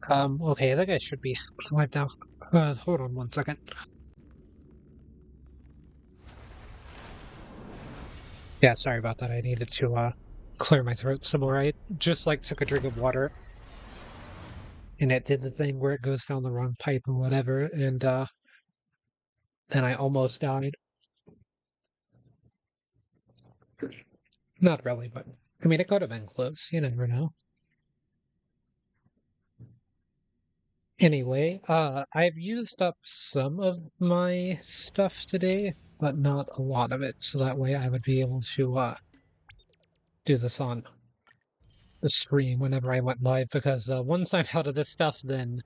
Okay, I think I should be live now. Hold on 1 second. Yeah, sorry about that. I needed to clear my throat some more. I just took a drink of water and it did the thing where it goes down the wrong pipe or whatever, and then I almost died. Not really, but I mean it could have been close. You never know. Anyway, I've used up some of my stuff today, but not a lot of it, so that way I would be able to do this on the stream whenever I went live, because once I'm out of this stuff, then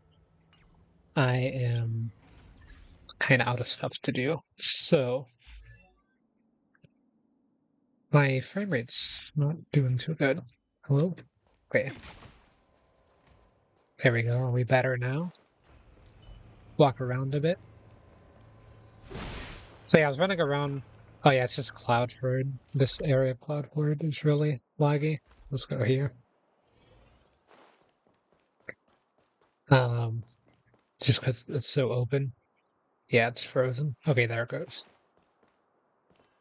I am kind of out of stuff to do. So my frame rate's not doing too good. Hello? Okay. There we go. Are we better now? Walk around a bit. So yeah, I was running around. Oh yeah, it's just Cloudford. This area of Cloudford is really laggy. Let's go here. Um, just because it's so open. Yeah, it's frozen. Okay, there it goes.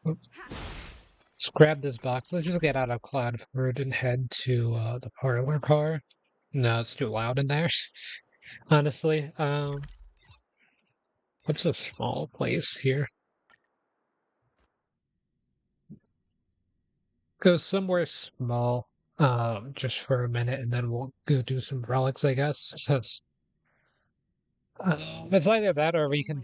Oops. Let's grab this box. Let's just get out of Cloudford and head to the parlor car. No, it's too loud in there. Honestly. What's a small place here? Go somewhere small, just for a minute, and then we'll go do some relics, I guess. So it's either that or we can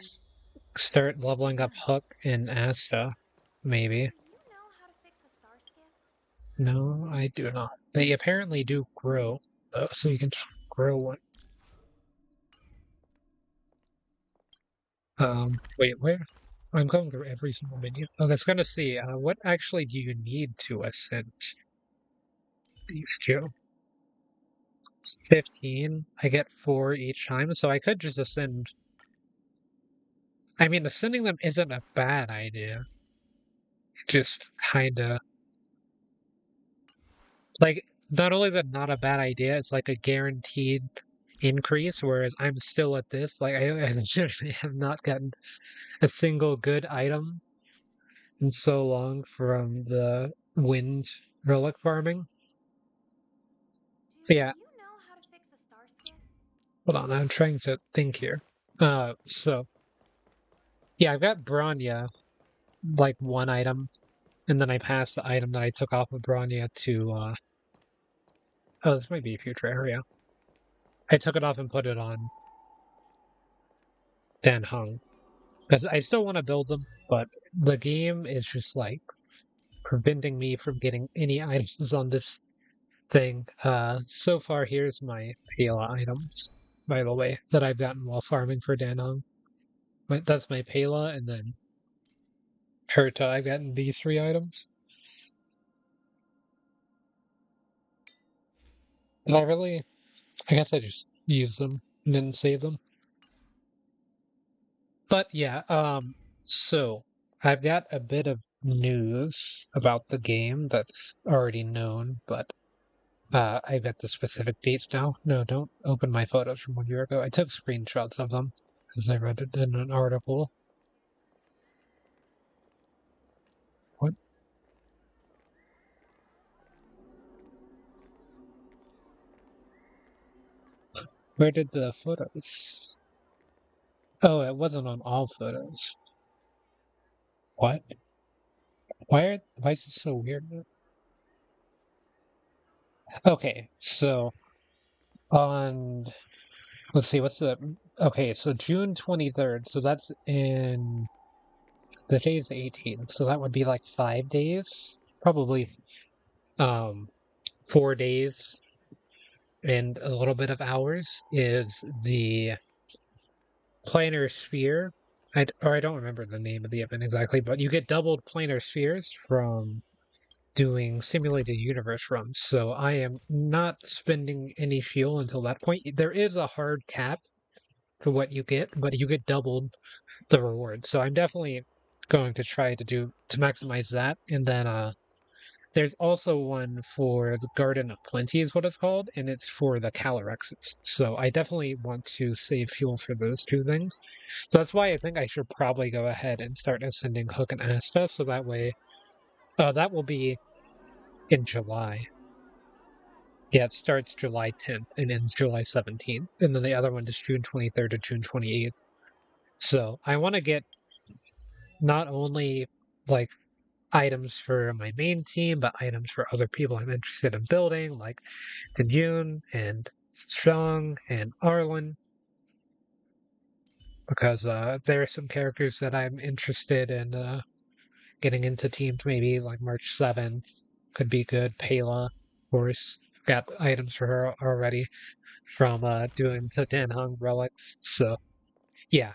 start leveling up Hook and Asta, maybe. Do you know how to fix a star skiff? No, I do not. They apparently do grow, though, so you can grow one. Wait, where? I'm going through every single menu. Oh, that's gonna see. What actually do you need to ascend these two? 15. I get 4 each time, so I could just ascend. I mean, ascending them isn't a bad idea. Just kinda not only is it not a bad idea, it's like a guaranteed increase, whereas I'm still at this. I legitimately have not gotten a single good item in so long from the wind relic farming. Do Yeah, you know how to fix a star skiff? hold on, I'm trying to think here. So yeah, I've got Bronya, like one item, and then I passed the item that I took off of Bronya to oh, this might be a future area. I took it off and put it on Dan Hung. Because I still want to build them, but the game is just preventing me from getting any items on this thing. So far, here's my Pela items, by the way, that I've gotten while farming for Dan Hung. That's my Pela, and then Herta, I've gotten these 3 items. And I guess I just used them and didn't save them. But yeah, so I've got a bit of news about the game that's already known, but I got the specific dates now. No, don't open my photos from 1 year ago. I took screenshots of them because I read it in an article. What? Where did the photos? Oh, it wasn't on all photos. What? Why is this so weird? Okay, so on let's see, okay, so June 23rd, so that's in the day's 18th, so that would be like 5 days, probably 4 days and a little bit of hours is the planar sphere. I don't remember the name of the event exactly, but you get doubled planar spheres from doing simulated universe runs. So I am not spending any fuel until that point. There is a hard cap for what you get, but you get doubled the reward. So I'm definitely going to try to maximize that, and then There's also one for the Garden of Plenty is what it's called, and it's for the Calorexes. So I definitely want to save fuel for those two things. So that's why I think I should probably go ahead and start ascending Hook and Asta, so that way that will be in July. Yeah, it starts July 10th and ends July 17th. And then the other one is June 23rd to June 28th. So I want to get not only like items for my main team, but items for other people I'm interested in building, like Jun and Strong and Arlen, because there are some characters that I'm interested in getting into teams. Maybe like March 7th could be good. Pela, of course, got items for her already from doing the Danhong relics. So yeah,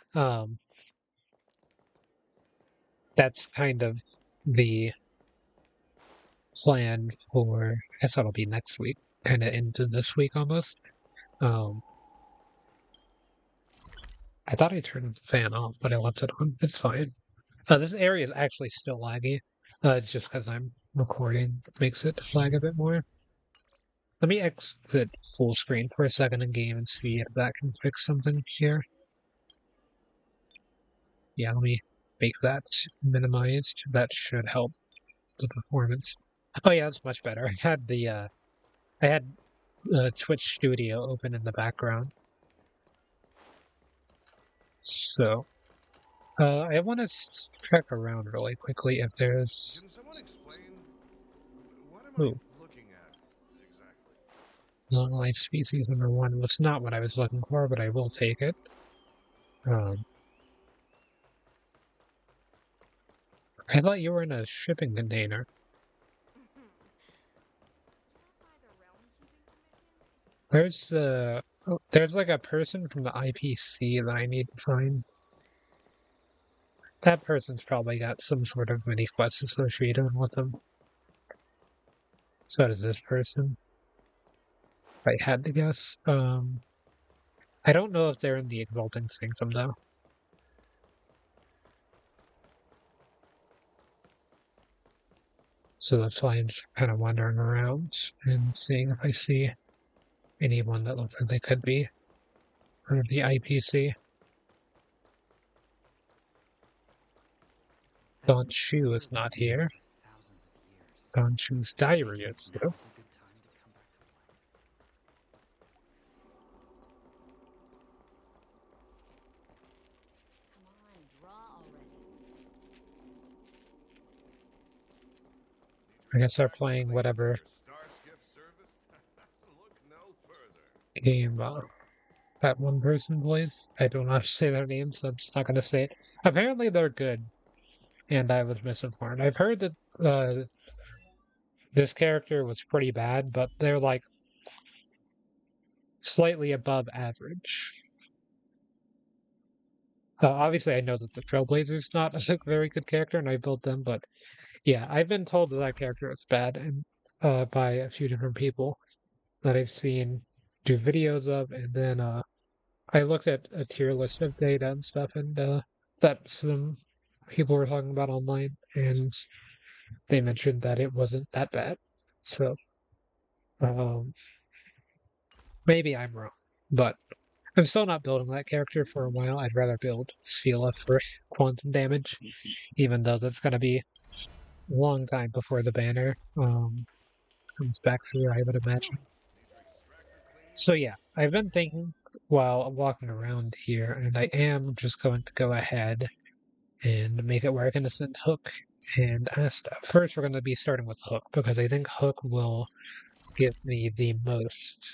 that's kind of the plan for. I guess that'll be next week, kind of into this week almost. Um, I thought I turned the fan off, but I left it on. It's fine. This area is actually still laggy. It's just because I'm recording makes it lag a bit more. Let me exit full screen for a second in game and see if that can fix something here. Yeah, let me make that minimized. That should help the performance. Oh yeah, that's much better. I had Twitch Studio open in the background. So I want to check around really quickly if there's. Can someone explain what am I Ooh, looking at exactly? long life species number one was not what I was looking for, but I will take it. Um, I thought you were in a shipping container. Where's the? Oh, there's like a person from the IPC that I need to find. That person's probably got some sort of mini quest associated with them. So does this person. If I had to guess. I don't know if they're in the Exalting Sanctum though. So that's why I'm just kind of wandering around and seeing if I see anyone that looks like they could be part of the IPC. Don Shu is not here. Don Shu's diary is though. I guess they're playing whatever game that one person plays. I don't know how to say their names, so I'm just not going to say it. Apparently they're good, and I was misinformed. I've heard that this character was pretty bad, but they're like slightly above average. Obviously, I know that the Trailblazer's not a very good character, and I built them, but yeah, I've been told that that character is bad, and by a few different people that I've seen do videos of, and then I looked at a tier list of data and stuff, and that some people were talking about online, and they mentioned that it wasn't that bad. So um, maybe I'm wrong, but I'm still not building that character for a while. I'd rather build Sela for quantum damage, even though that's going to be a long time before the banner comes back through, I would imagine. So yeah, I've been thinking while walking around here, and I am just going to go ahead and make it where I can send Hook and Asta. First, we're going to be starting with Hook, because I think Hook will give me the most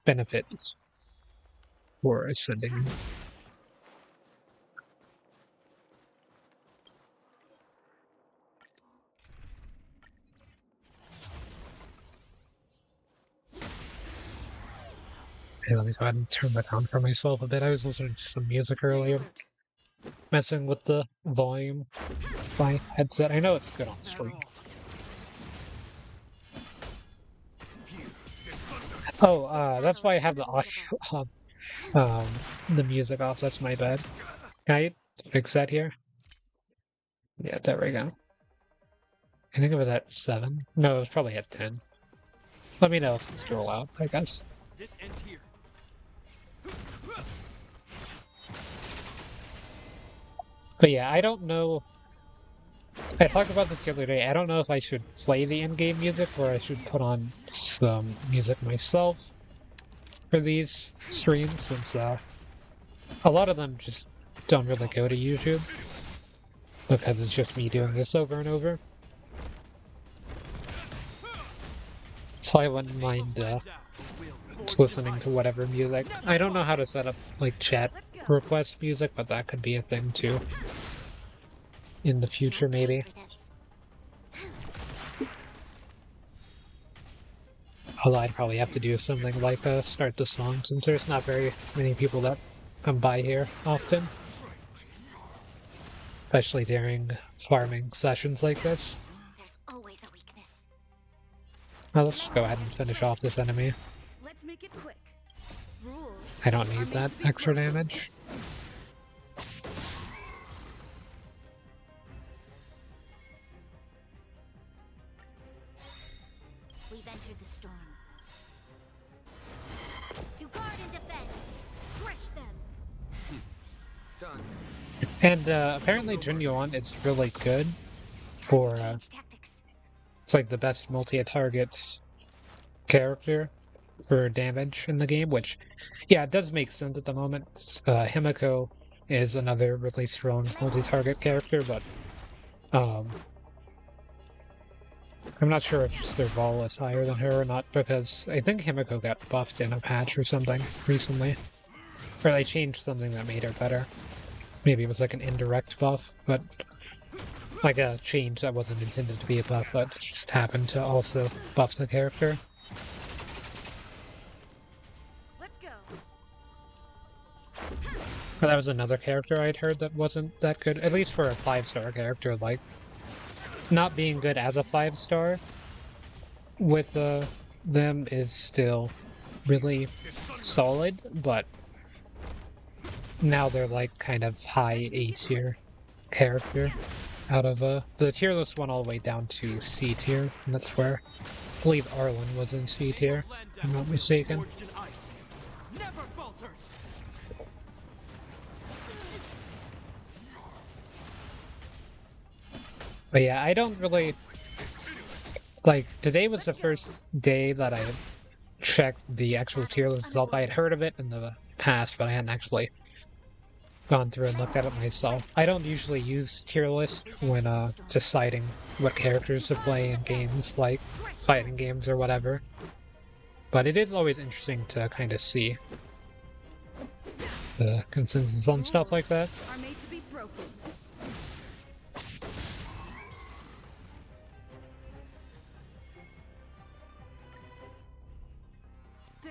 benefits for ascending. Hey, let me go ahead and turn that down for myself a bit. I was listening to some music earlier, messing with the volume of my headset. I know it's good on stream. Oh, that's why I have the audio off, the music off. That's my bad. Can I fix that here? Yeah, there we go. I think it was at 7. No, it was probably at 10. Let me know if it's still out, I guess. This ends here. But yeah, I don't know. I talked about this the other day. I don't know if I should play the in-game music or I should put on some music myself for these streams, since a lot of them just don't really go to YouTube because it's just me doing this over and over. So I wouldn't mind listening to whatever music. I don't know how to set up like chat request music, but that could be a thing too in the future, maybe. Although I'd probably have to do something like start the song, since there's not very many people that come by here often. Especially during farming sessions like this. There's always a weakness. Now let's just go ahead and finish off this enemy. Let's make it quick. Rules. I don't need that extra damage. We've entered the storm. To guard and defend. Crush them. Done. And apparently Jin Yuan is really good for Change tactics. it's like the best multi-target character for damage in the game, which, yeah, it does make sense at the moment. Himiko is another really strong multi-target character, but I'm not sure if Serval is higher than her or not, because I think Himiko got buffed in a patch or something recently. Or they changed something that made her better. Maybe it was like an indirect buff, but like a change that wasn't intended to be a buff, but just happened to also buff the character. Let's go. But that was another character I'd heard that wasn't that good, at least for a 5-star character. Like, not being good as a 5-star with them is still really solid, but now they're like kind of high A tier character out of the tier list one all the way down to C tier, and that's where I believe Arlen was in C tier, if I'm not mistaken. Forged in ice. Never falters. But yeah, I don't really like, today was the first day that I checked the actual tier list itself. I had heard of it in the past, but I hadn't actually gone through and looked at it myself. I don't usually use tier list when deciding what characters to play in games like fighting games or whatever. But it is always interesting to kind of see the consensus on stuff like that. Are made to be broken.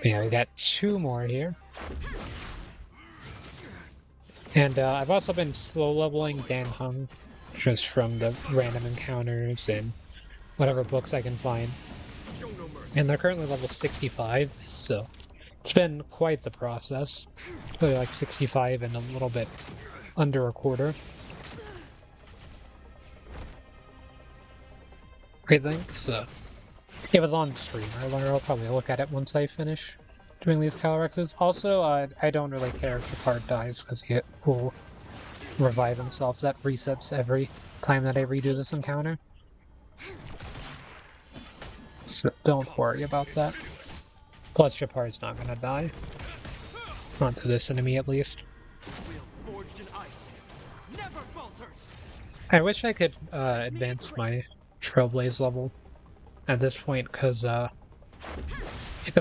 Yeah, we got 2 more here. And I've also been slow leveling Dan Heng just from the random encounters and whatever books I can find. Show no mercy. And they're currently level 65, so it's been quite the process. Really like 65 and a little bit under a quarter. I think so. It was on stream earlier. I'll probably look at it once I finish doing these Calrexes. Also, I don't really care if Shepard dies, because he will revive himself. That resets every time that I redo this encounter. So don't worry about that. Plus, Shepard's not gonna die. Not to this enemy, at least. Will forged in ice. Never falters. I wish I could advance my Trailblaze level at this point, because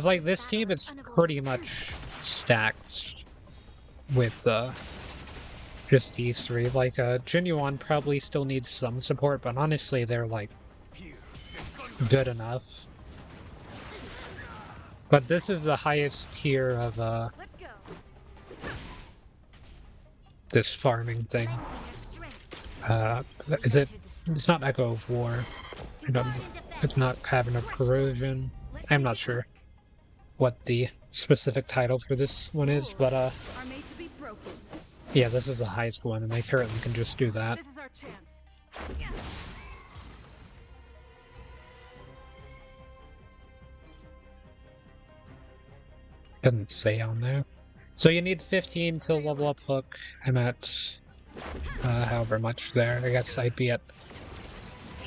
like this team is pretty much stacked with just these 3. Like Jin Yuan probably still needs some support, but honestly they're like good enough. But this is the highest tier of Let's go. this farming thing. Is it? It's not Echo of War. I don't, it's not Cavern of Corrosion. I'm not sure what the specific title for this one is, but Are made to be broken. yeah, this is the highest one, and they currently can just do that. This is our chance. Doesn't say on there. So you need 15 to level up Hook. I'm at however much there. I guess I'd be at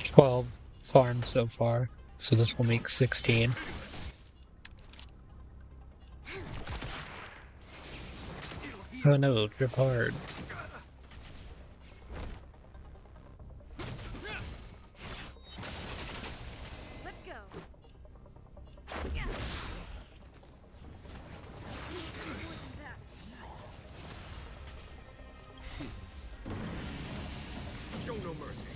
12 farms so far. So this will make 16. Oh no, trip hard. Let's go. Show no mercy.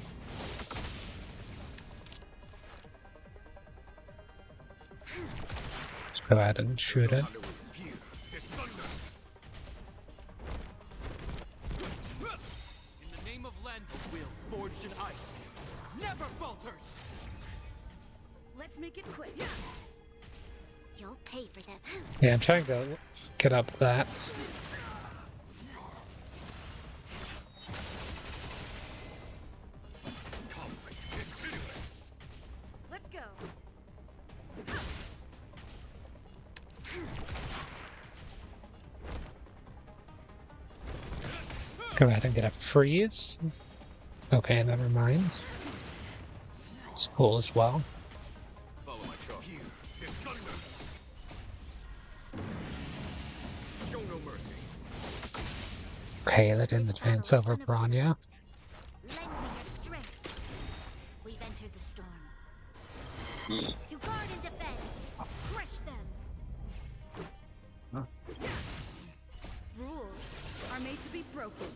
Let's go ahead and shoot it. Here is thunder. In the name of Len, a will forged in ice never falters. Let's make it quick. You'll pay for this. Yeah, I'm trying to get up that. Conflict is pitiless. Let's go. Go ahead and get a freeze. Okay, never mind. It's cool as well. Follow my charge. Here is thunder. Show no mercy. Okay, that didn't advance over Bronya. Lend me your strength. We've entered the storm. To guard and defend. Crush them. Rules are made to be broken.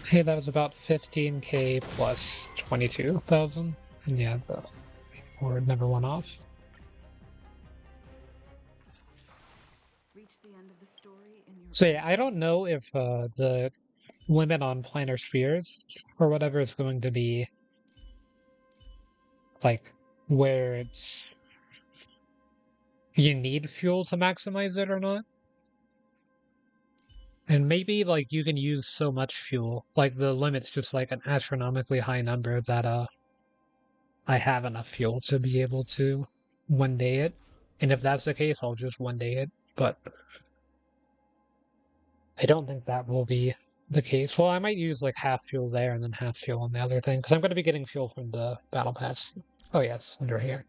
Hey, that was about 15k plus 22,000. And yeah, the word never went off. Reach the end of the story in your So yeah, I don't know if the limit on planar spheres or whatever is going to be like where it's you need fuel to maximize it or not. And maybe like you can use so much fuel, like the limit's just like an astronomically high number that I have enough fuel to be able to one day it. And if that's the case, I'll just one day it. But I don't think that will be the case. Well, I might use like half fuel there and then half fuel on the other thing, because I'm going to be getting fuel from the battle pass. Oh yes, under here.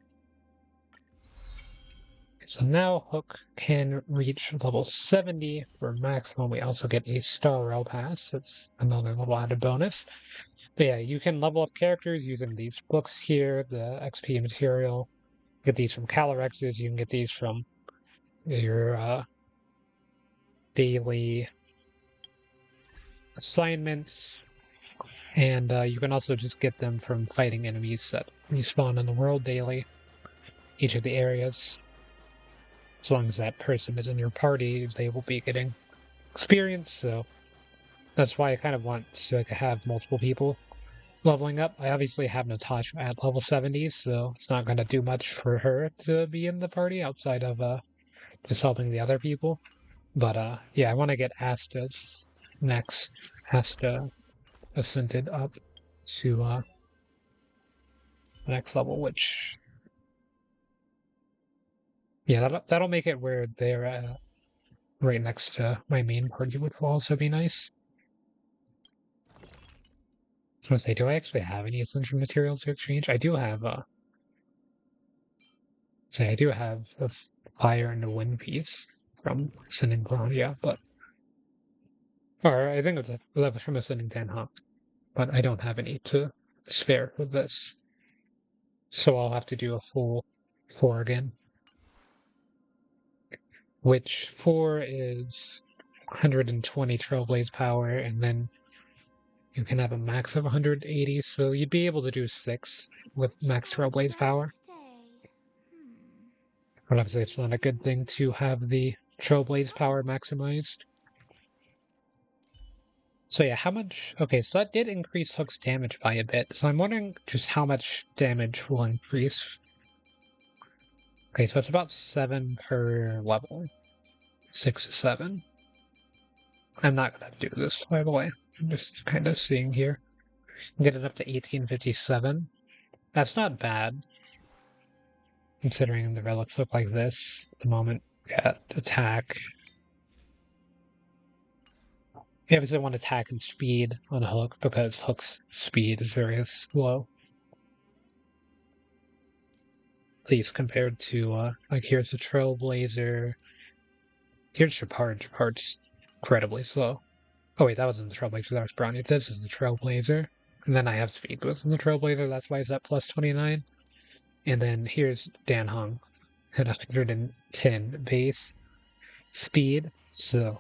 So now Hook can reach level 70 for maximum. We also get a Star Rail Pass. It's another little added bonus. But yeah, you can level up characters using these books here, the XP material. Get these from Calorexes. You can get these from your daily assignments. And you can also just get them from fighting enemies that respawn in the world daily. Each of the areas. As long as that person is in your party, they will be getting experience, so that's why I kind of want to have multiple people leveling up. I obviously have Natasha at level 70, so it's not going to do much for her to be in the party outside of just helping the other people. But yeah, I want to get Asta's next. Asta ascended up to the next level, which yeah, that'll make it where they're right next to my main party, which will also be nice. I was gonna say, do I actually have any essential materials to exchange? I do have I do have the fire and the wind piece from Ascending Grandia, but or I think that was from Ascending Danhawk, but I don't have any to spare for this. So I'll have to do a full 4 again. Which 4 is 120 Trailblaze power, and then you can have a max of 180, so you'd be able to do 6 with max Trailblaze power. But obviously it's not a good thing to have the Trailblaze power maximized. So yeah, how much... Okay, so that did increase Hook's damage by a bit, so I'm wondering just how much damage will increase. Okay, so it's about 7 per level. 6 to 7. I'm not gonna do this, by the way. I'm just kind of seeing here. Get it up to 1857. That's not bad, considering the relics look like this at the moment. Yeah, attack. He obviously want attack and speed on Hook because Hook's speed is very slow. At least compared to, like, here's the Trailblazer. Here's Shepard. Shepard's incredibly slow. Oh wait, that wasn't the Trailblazer, that was Brownie. This is the Trailblazer. And then I have Speed Boost in the Trailblazer, that's why it's at plus 29. And then here's Dan Hung at 110 base speed. So,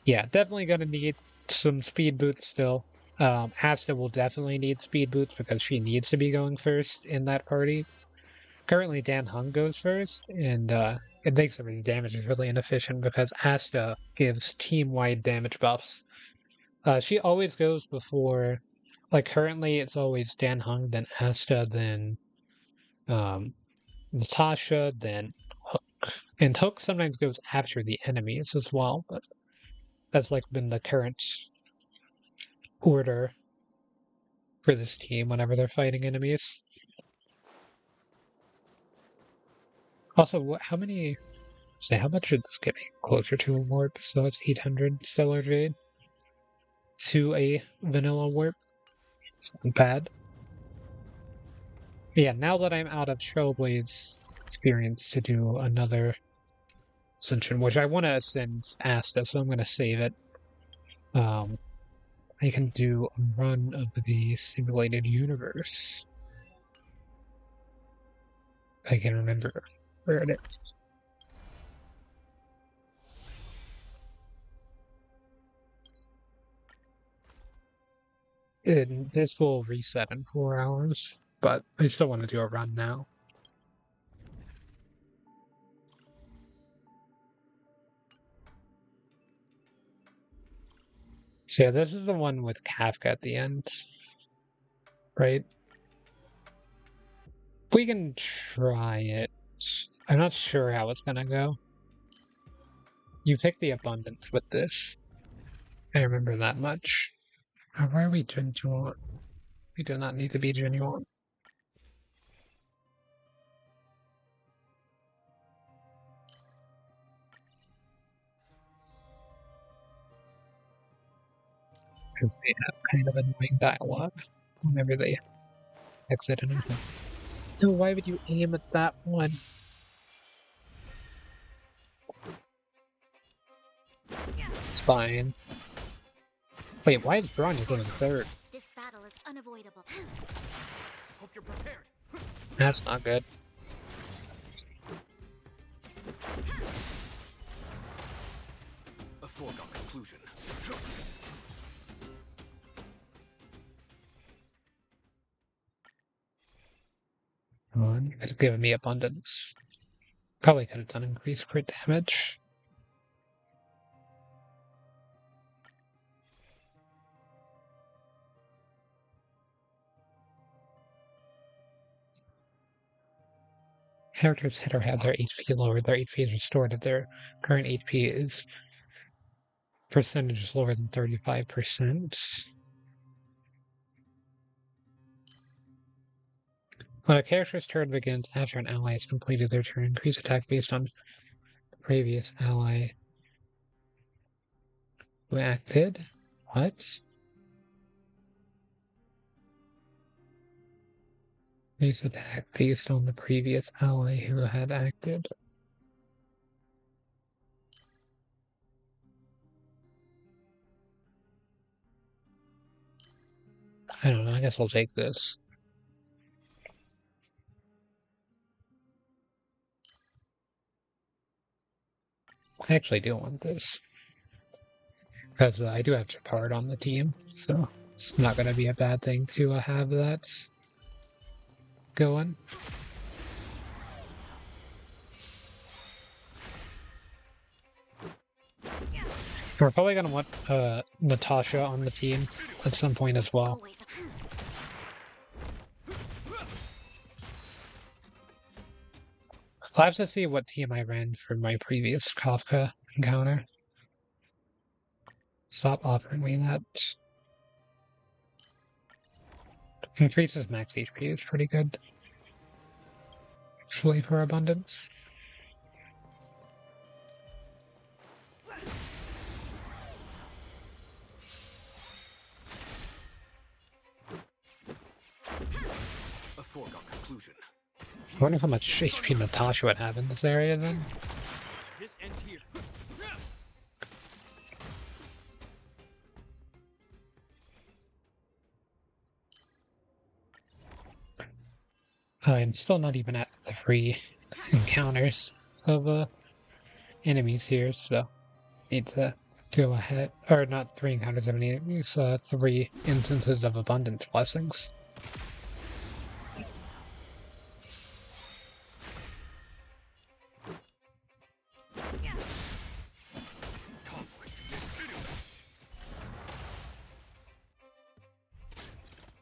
yeah, definitely going to need some speed boots still. Asta will definitely need speed boots because she needs to be going first in that party. Currently, Dan Hung goes first, and it makes the damage really inefficient because Asta gives team-wide damage buffs. She always goes before, like currently it's always Dan Hung, then Asta, then Natasha, then Hook. And Hook sometimes goes after the enemies as well, but that's like been the current order for this team whenever they're fighting enemies. Also, how many? Say, how much should this get me closer to a warp? So it's 800 Stellar Jade to a vanilla warp. It's not bad. But yeah, now that I'm out of Trailblaze experience to do another ascension, which I want to ascend Asta, so I'm going to save it. I can do a run of the simulated universe. I can remember where it is. And this will reset in 4 hours, but I still want to do a run now. So yeah, this is the one with Kafka at the end, right? We can try it. I'm not sure how it's gonna go. You pick the abundance with this. I remember that much. Why are we genuine? We do not need to be genuine. Because they have kind of annoying dialogue whenever they exit anything. No, why would you aim at that one? It's fine. Wait, why is Branya going third? This battle is unavoidable. Hope you're prepared. That's not good. A foregone conclusion. Come on, it's giving me abundance. Probably could have done increased crit damage. Characters hit or have their HP lowered, their HP is restored if their current HP is percentage lower than 35%. When a character's turn begins after an ally has completed their turn, increase attack based on the previous ally who acted. What? Increase attack based on the previous ally who had acted. I don't know, I guess I'll take this. I actually do want this. Because I do have Chapard on the team, so it's not going to be a bad thing to have that going. We're probably going to want Natasha on the team at some point as well. Always. I'll have to see what team I ran for my previous Kafka encounter. Stop offering me that. Increases max HP is pretty good. Actually, for abundance. I wonder how much HP Natasha would have in this area then. This ends here. I'm still not even at 3 encounters of enemies here, so need to go ahead. Or not 3 encounters of enemies, 3 instances of abundance blessings.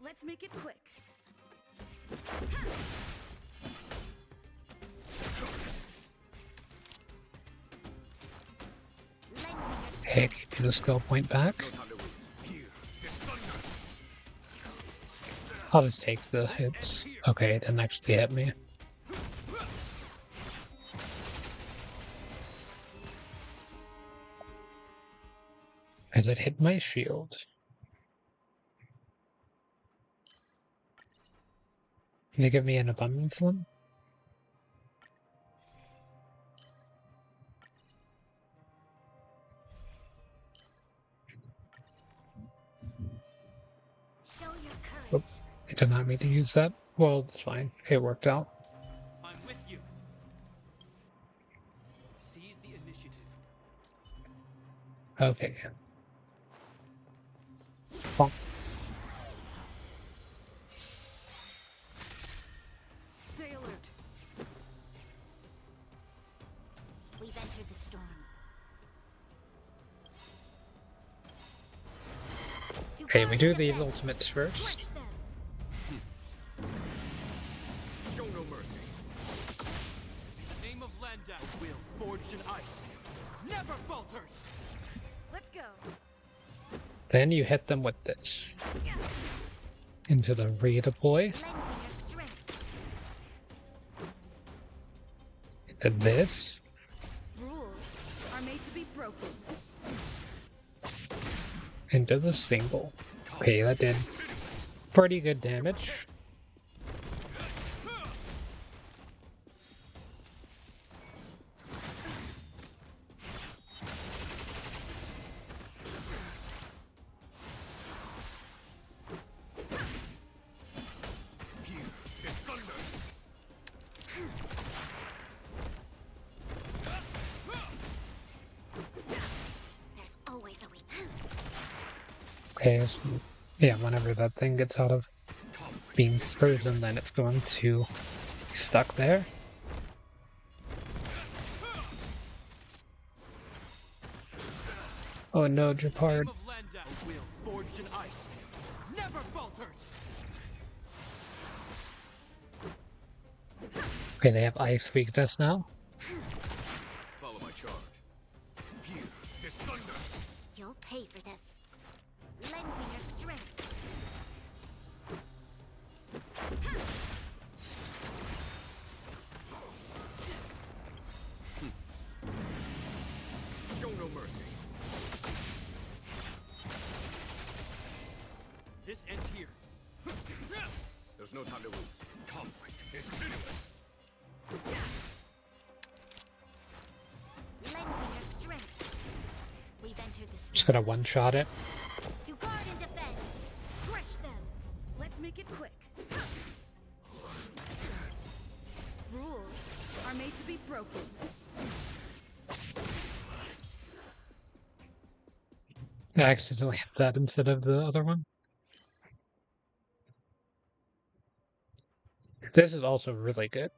Let's make it quick. Lend me your strength. Okay, give me the skill point back. I'll just take the hits. Okay, it didn't actually hit me. As it hit my shield. Can you give me an abundance one? Show your courage. Oh, it did not mean to use that. Well, it's fine. It worked out. I'm with you. Seize the initiative. Okay. Bonk. Stay alert. We've entered the storm. Okay, we do these ultimates first. Crush them. Show no mercy. Name of Landau will forged in ice. Never falters. Let's go. Then you hit them with this. Into the redeploy. Lend me your strength. Into this. Rules are made to be broken. Into the single. Okay, that did pretty good damage. There's always a way. Okay, so yeah, whenever that thing gets out of being frozen, then it's going to be stuck there. Oh no, Japard. Name of Landau will forged in ice. Never falters. Okay, they have ice weakness now. Follow my charge. Here is thunder. You'll pay for this. Lend me your strength. Show no mercy. This ends here. There's no time to lose. Conflict is pitiless. Lend me your strength. We've entered the Just storm. gonna one-shot it. To guard and defend. Crush them. Let's make it quick. Rules are made to be broken. I accidentally hit that instead of the other one. This is also really good.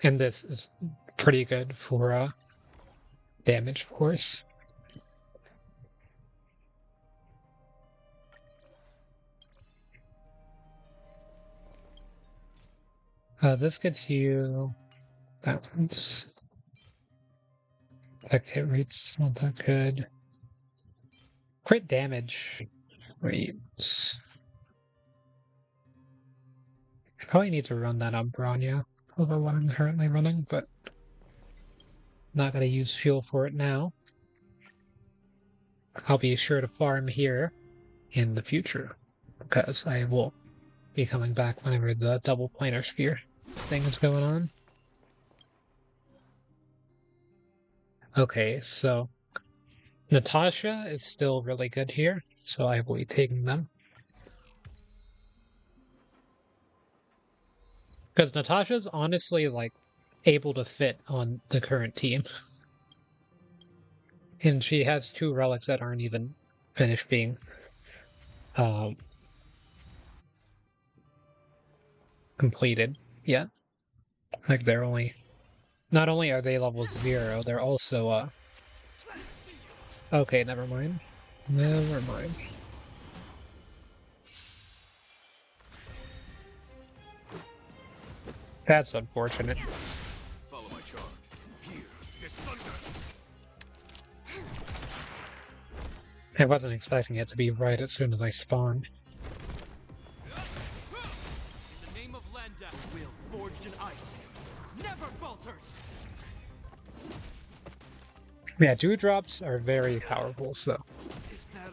And this is pretty good for damage, of course. This gets you that one's effect hit rate's not that good. Crit damage. Wait. I probably need to run that on Bronya over what I'm currently running, but not gonna use fuel for it now. I'll be sure to farm here in the future, because I will be coming back whenever the double planar sphere things going on. Okay, so Natasha is still really good here, so I will be taking them. Because Natasha's honestly, like, able to fit on the current team. And she has 2 relics that aren't even finished being um, completed yet. Like, they're only... Not only are they level 0, they're also, Okay, never mind. Never mind. That's unfortunate. Follow my charge. Here is thunder. I wasn't expecting it to be right as soon as I spawned. In the name of Landa, will forged in ice never falters. Yeah, dewdrops are very powerful, so Is that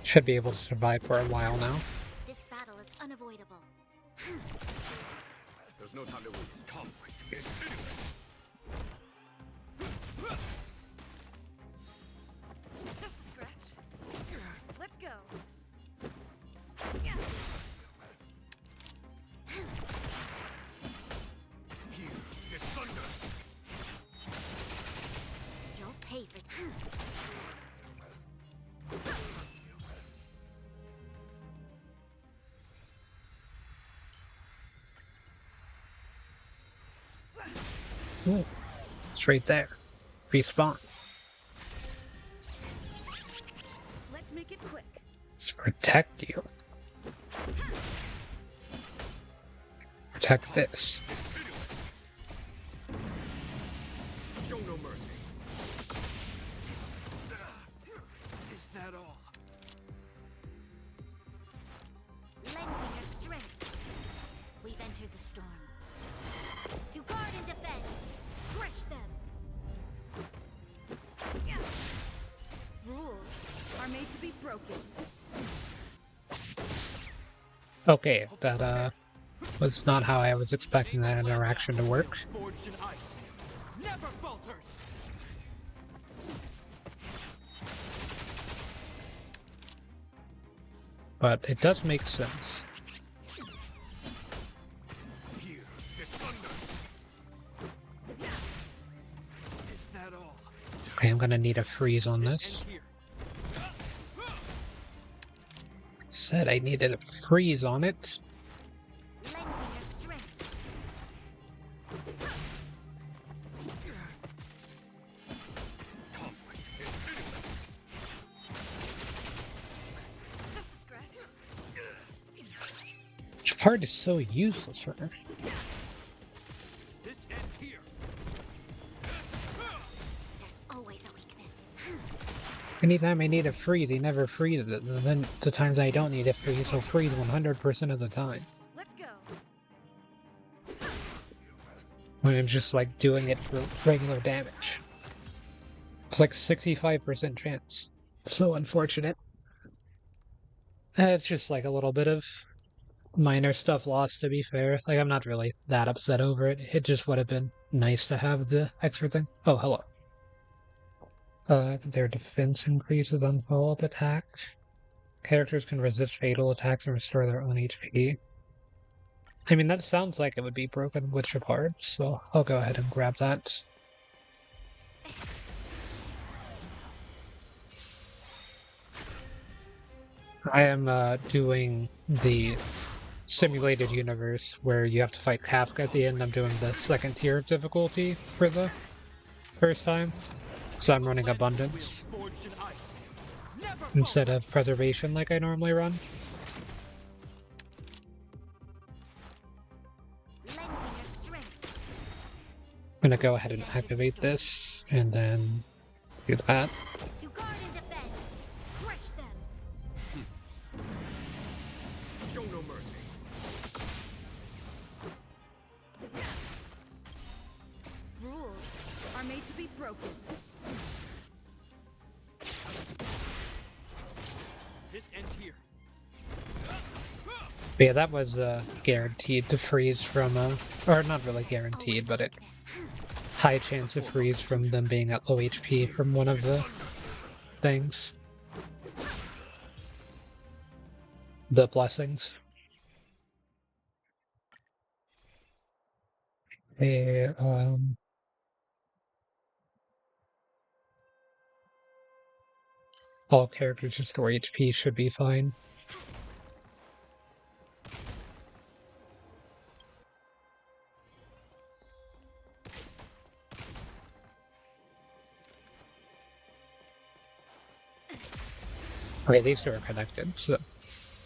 should be able to survive for a while now. This battle is unavoidable. There's no time to lose. Conflict is imminent. Just a scratch. Let's go. Here is thunder. You'll pay for that. Ooh, straight there. Respawn. Let's make it quick. Let's protect you. Protect this. Show no mercy. is that all? Lend me your strength. We've entered the storm. To guard and defend. Crush them. Rules are made to be broken. Okay, that was not how I was expecting that interaction to work. Forged in ice never falters. But it does make sense. Here is thunder. Is that all? Okay, I'm gonna need a freeze on this. End here. Said I needed a freeze on it. Lend me your strength. Conflict is imminent. Just a scratch. Shepard is so useless for her. This ends here. There's always a weakness. Anytime I need a freeze, he never freezes it. And then the times I don't need a freeze, he'll freeze 100% of the time. Let's go. When I'm just like doing it for regular damage. It's like 65% chance. So unfortunate. It's just like a little bit of minor stuff lost, to be fair. Like, I'm not really that upset over it. It just would have been nice to have the extra thing. Oh, hello. Their defense increases on follow-up attack. Characters can resist fatal attacks and restore their own HP. I mean, that sounds like it would be broken with Shepard, so I'll go ahead and grab that. I am doing the simulated universe where you have to fight Kafka at the end. I'm doing the second tier of difficulty for the first time. So I'm running Abundance Forged in ice never instead of Preservation like I normally run. Lend me your strength. I'm gonna go ahead and activate this, and then do that. To guard and defend. Crush them. Show no mercy. Rules are made to be broken. This ends here. But yeah, that was guaranteed to freeze from, or not really guaranteed, but it high chance of freeze from them being at low HP from one of the things. The blessings. All characters restore HP should be fine. Okay, these two are connected, so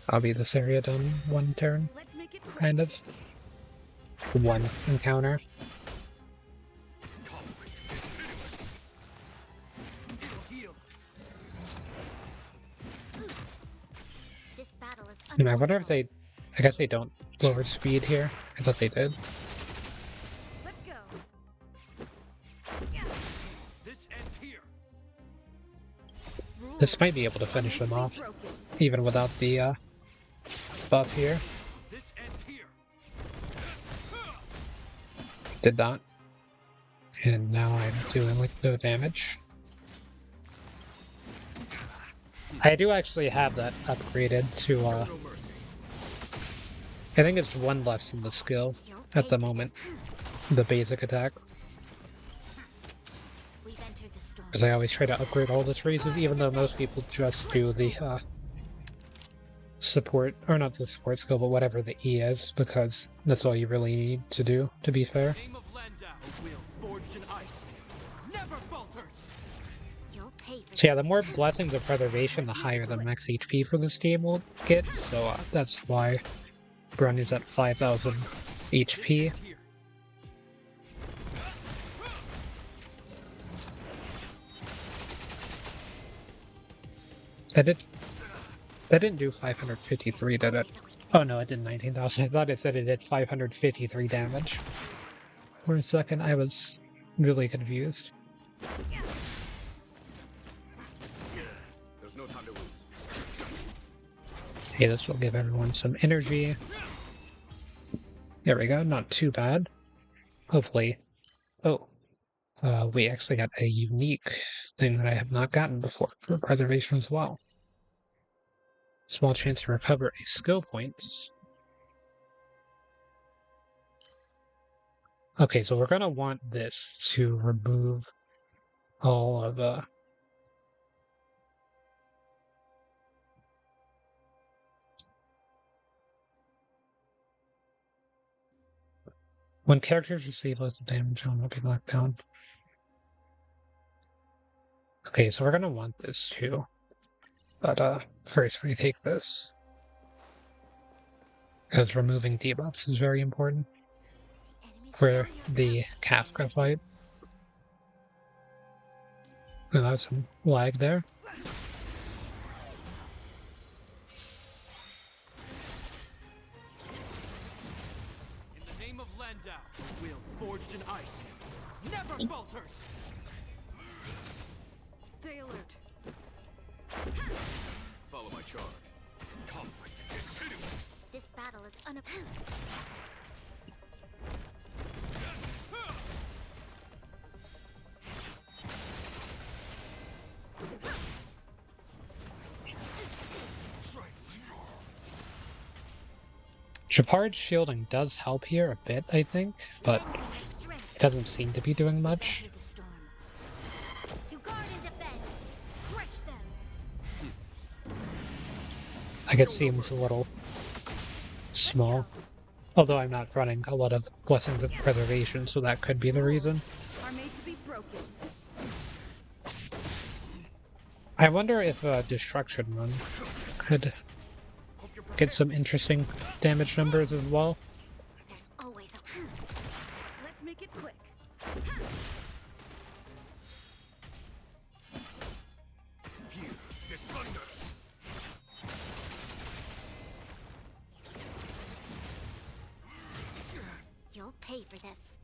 I'll be this area done one turn, Let's make it quick. kind of. One encounter. Conflict is pitiless. It'll heal. This battle is And I wonder if they... I guess they don't lower speed here. I thought they did. Let's go. This ends here. This might be able to finish them off, even without the buff here. This ends here. Did not. And now I'm doing like no damage. I do actually have that upgraded to No mercy. I think it's one less than the skill at the moment. The basic attack. We've entered the storm. Because I always try to upgrade all the phrases, even though most people just do the support, or not the support skill, but whatever the E is, because that's all you really need to do, to be fair. Name of Landau, a will forged in ice. Never falters. You'll pay for So yeah, the this. more Blessings of Preservation, the higher the max HP for this team will get, so that's why Brunny's at 5,000 HP. Here. That didn't do 553, did it? Oh no, it did 19,000. I thought it said it did 553 damage. For a second, I was really confused. There's no time to lose. Okay, this will give everyone some energy. There we go, not too bad. Hopefully. Oh, we actually got a unique thing that I have not gotten before for preservation as well. Small chance to recover a skill point. Okay, so we're going to want this to remove all of when characters receive less damage, will not be knocked down. Okay, so we're going to want this too. But first we take this. Because removing debuffs is very important Enemies for fire the Kafka fight. And that's some lag there. In the name of Landau, a will forged in ice. Never falters. Stay alert. Follow my charge. Conflict is pitiless. This battle is unopposed. Shepard's shielding does help here a bit, I think, but Strengthen your strength. it doesn't seem to be doing We've much. entered the storm. To guard and defend. Crush them. Like it seems a little small. Although I'm not running a lot of Blessings of Preservation, so that could be the reason. Are made to be broken. I wonder if Destruction Run could get some interesting damage numbers as well. There's always a. Let's make it quick. Here, this thunder. You'll pay for this.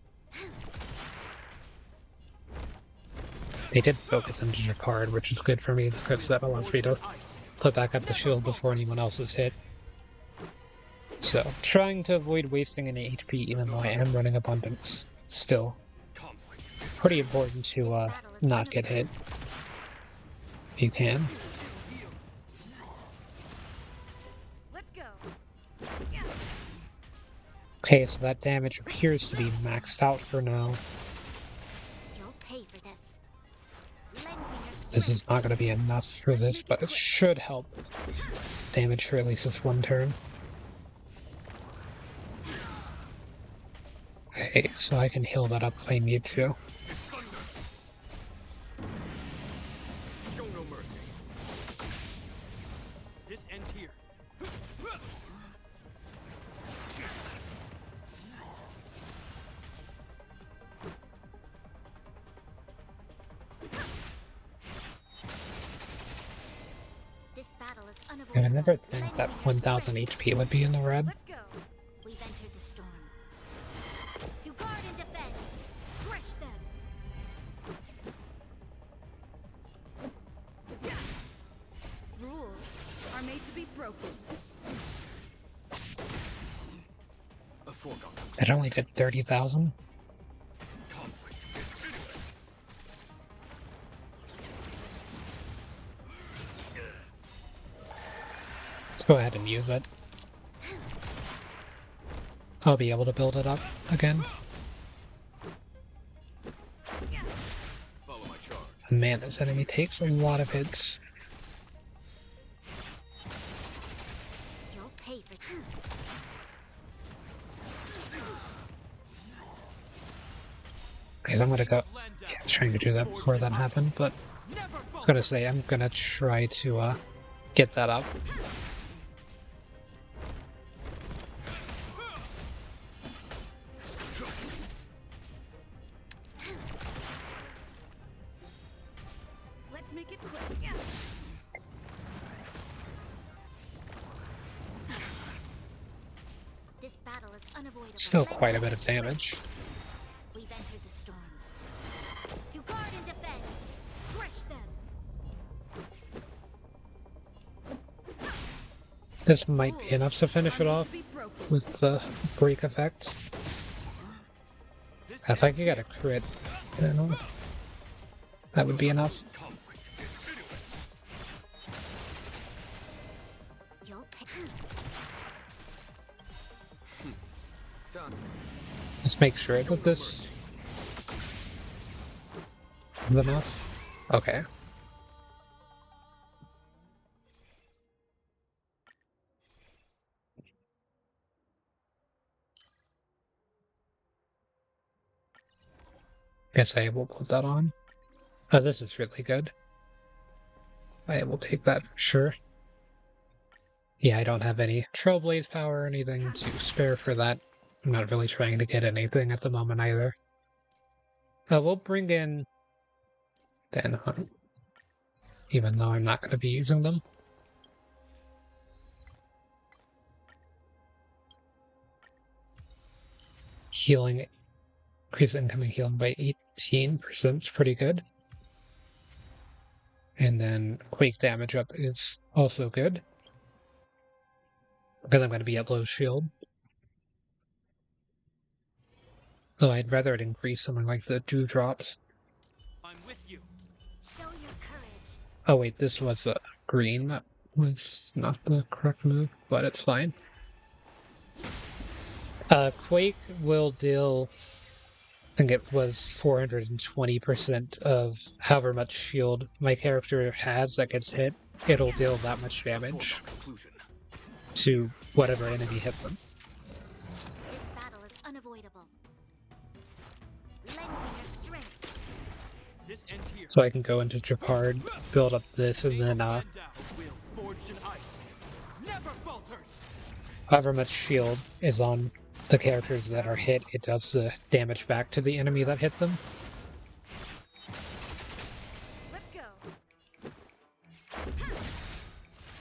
They did focus on Shepard, which is good for me because that allows me to put back up the shield before anyone else is hit. So, trying to avoid wasting any HP even though I am running abundance. It's still Conflict. pretty important to not get hit. If you can. Let's go. Okay, so that damage appears to be maxed out for now. You'll pay for this. Lend me your This strength. is not going to be enough for this, but it should help damage for at least this one turn. Okay, so I can heal that up if I need to. Show no mercy. This ends here. This battle is unavoidable. And I never think Lend that me your 1000 strength. HP would be in the red. Let's go. We've entered the storm. To guard and defend. Crush them. Rules are made to be broken. A foregone conclusion. It only did 30,000. Conflict is pitiless. Let's go ahead and use it. I'll be able to build it up again. Follow my charge. Man, this enemy takes a lot of hits. You'll pay for this. Okay, I'm gonna go. Yeah, I was trying to do that before that happened, but I'm gonna say I'm gonna try to get that up. Let's make it quick. This battle is unavoidable. Still Lend quite me a bit your of strength. damage. We've entered the storm. To guard and defend. Crush them. This might be enough to finish it Are made off to be broken. with the break effect. If I could get a crit, I don't know. That would be enough. Conflict is pitiless. You'll pay. Done. Let's make sure that this is enough. Okay. Guess I will put that on. Oh, this is really good. I will take that for sure. Yeah, I don't have any Trailblaze power or anything to spare for that. I'm not really trying to get anything at the moment either. We'll bring in Den Hunt, even though I'm not going to be using them. Healing, increase incoming healing by 18% is pretty good. And then Quake damage up is also good. Because I'm going to be at low shield. Though I'd rather it increase something like the dewdrops. I'm with you. Show your courage. Oh wait, this was green. That was not the correct move, but it's fine. Quake will deal, I think it was 420% of however much shield my character has that gets hit. It'll deal that much damage Foregone conclusion. to whatever enemy hit them. This battle is unavoidable. Lend me your strength. This ends here. So I can go into Japard, build up this, and then Landau, will forged in ice. Never falters. however much shield is on the characters that are hit, it does the damage back to the enemy that hit them. Let's go.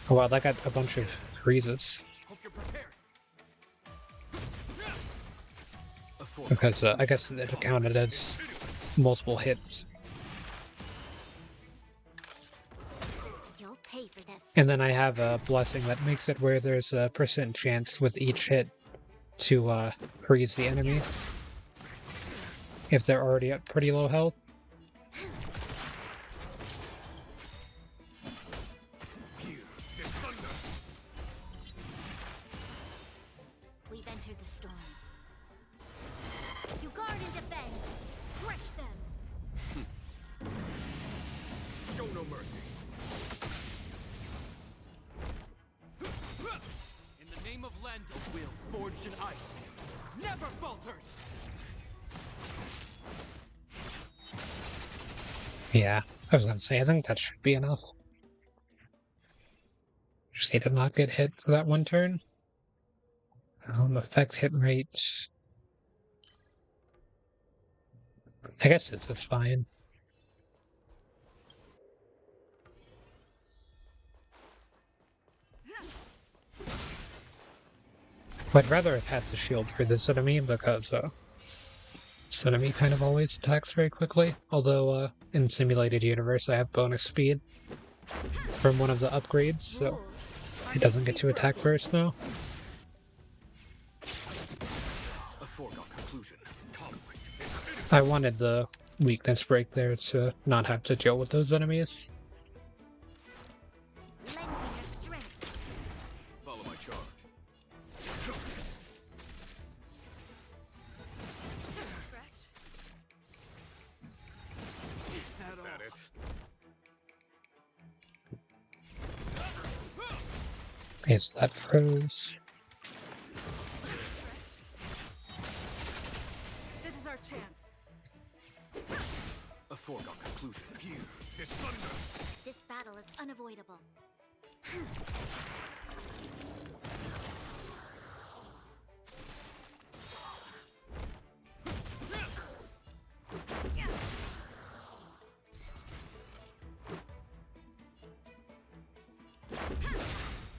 Oh wow, that got a bunch of freezes. Hope you're prepared. A foregone Because I guess it counted as multiple hits. You'll pay for this. And then I have a blessing that makes it where there's a % chance with each hit to freeze the enemy if they're already at pretty low health. Here is thunder. We've entered the storm. To guard and defend, crush them. Show no mercy. In the name of Landa, will forged in ice never falters. Yeah, I was gonna say, I think that should be enough. Just need to not get hit for that one turn. Effect hit rate. I guess this is fine. I'd rather have had the shield for this enemy because this enemy kind of always attacks very quickly. Although in Simulated Universe I have bonus speed from one of the upgrades, so he doesn't get to attack first now. A foregone conclusion. Conflict is imminent. I wanted the weakness break there to not have to deal with those enemies. Lend me your strength. Follow my charge. Scratch. Is that Is all? that it? Okay, so that froze. This is our chance. A foregone conclusion. Here is thunder. This battle is unavoidable.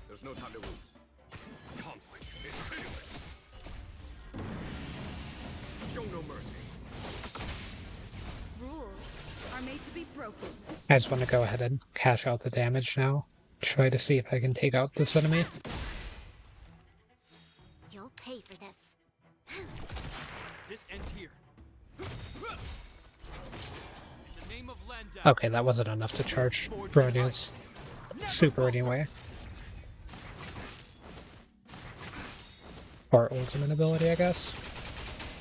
There's no time to lose. Conflict is pitiless. Show no mercy. Rules are made to be broken. I just want to go ahead and cash out the damage now. Try to see if I can take out this enemy. You'll pay for this. This ends here. In the name of Landa. Okay, that wasn't enough to charge Bronia's super anyway. Or ultimate ability, I guess.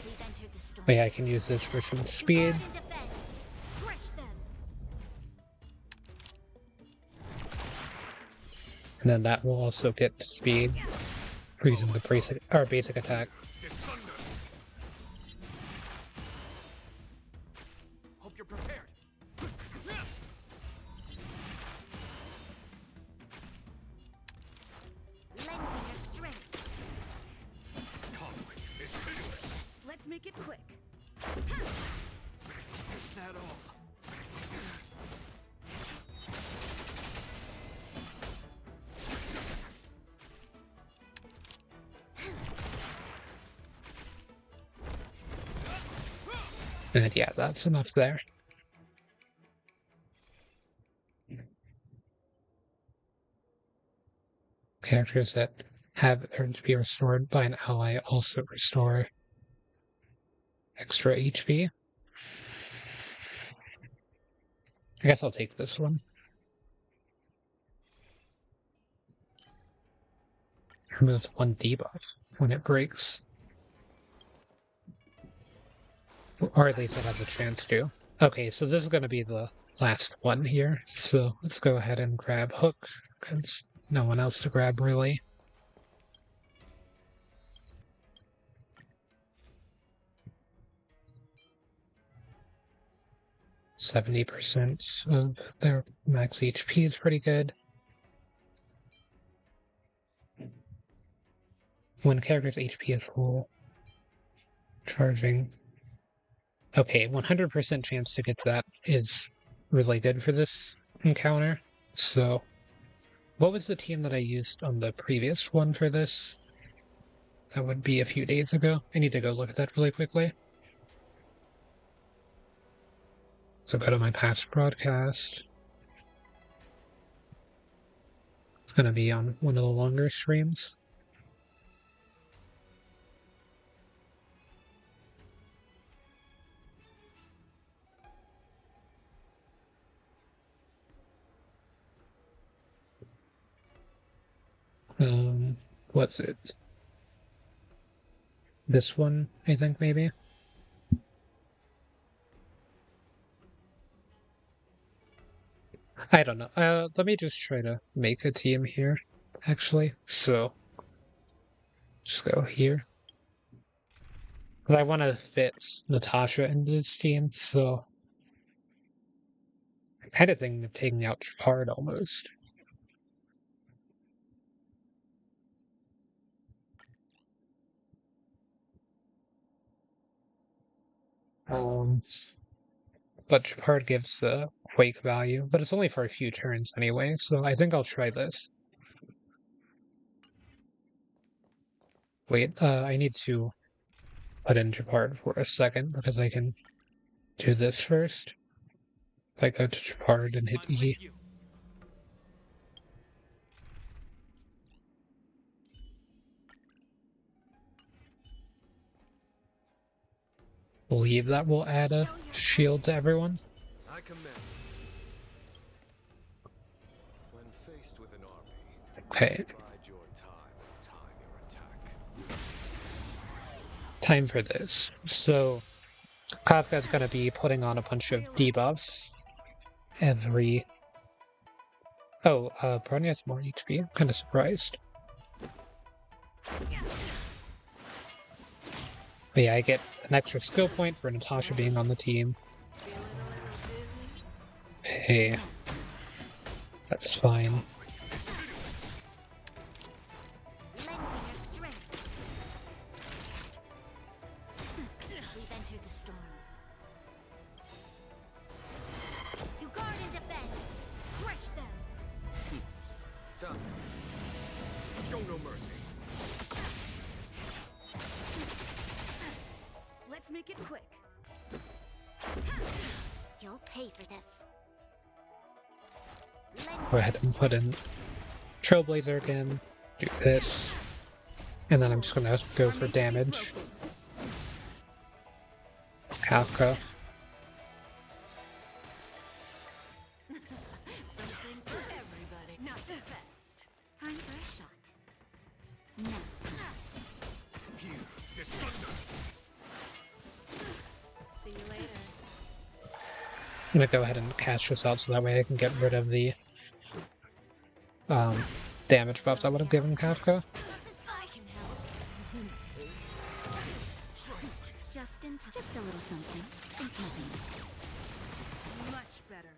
We've entered the storm. But yeah, I can use this for some To speed. guard and defend, crush them. And then that will also get speed, freezing the basic attack. Is thunder. Hope you're prepared. Lend me your strength. Conflict is pitiless. Let's make it quick. Is that all? And yeah, that's enough there. Characters that have earned to be restored by an ally also restore extra HP. I guess I'll take this one. Removes one debuff when it breaks. Or at least it has a chance to. Okay, so this is going to be the last one here. So let's go ahead and grab Hook, because no one else to grab really. %70 of their max HP is pretty good. When character's HP is full, charging. Okay, 100% chance to get that is really good for this encounter. So, what was the team that I used on the previous one for this? That would be a few days ago. I need to go look at that really quickly. So go to my past broadcast. gonna be on one of the longer streams. What's it? This one, I think, maybe? I don't know. Let me just try to make a team here, actually. So, just go here. Because I want to fit Natasha into this team, so I'm kind of thinking of taking out Trapard almost. But Trapard gives the Quake value, but it's only for a few turns anyway, so I think I'll try this. Wait, I need to put in Trapard for a second, because I can do this first. If I go to Trapard and hit I'm E. with you. Believe that will add a shield to everyone. I command. When faced with an army, Okay, bide your time and time your attack. time for this. So, Kafka's gonna be putting on a bunch of debuffs every... Oh, Brony has more HP. I'm kind of surprised. But yeah, I get an extra skill point for Natasha being on the team. Hey, that's fine. Lend me your strength. We've entered the storm. To guard and defend. Crush them. Time. Show no mercy. Let's make it quick. You'll pay for this. Lend Go me ahead your and put in Trailblazer again. Do this. And then I'm just gonna go for damage. Kafka. Something for everybody. Not too fast. Time for a shot. Now. Here, this thunder. See you later. I'm gonna go ahead and cast this out so that way I can get rid of the damage buffs I would have given Kafka. I can help. Just in time. Just a little something. Think nothing. Much better.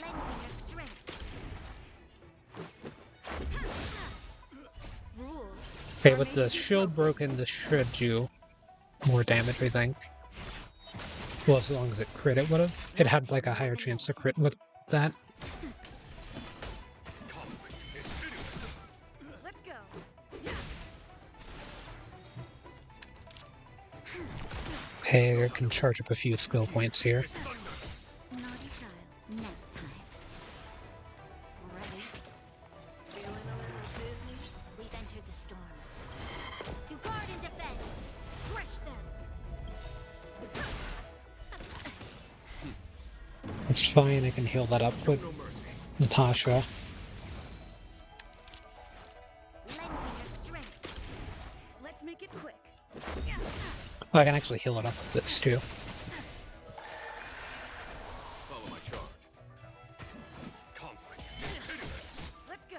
Lend me your strength. Rules. Okay, with the shield broken, this should do more damage, I think. Well, as long as it crit, it would have. It had like a higher chance to crit with that. Conflict is pitiless. Let's go. Okay, I can charge up a few skill points here. This thunder. Naughty child. Nap time. Ready? Feeling a little dizzy? We've entered the storm. To guard and defend. Crush them. It's fine, I can heal that up with No mercy. Natasha. Lend me your strength. Let's make it quick. Oh, I can actually heal it up with this too. Follow my charge. Conflict is pitiless. Let's go.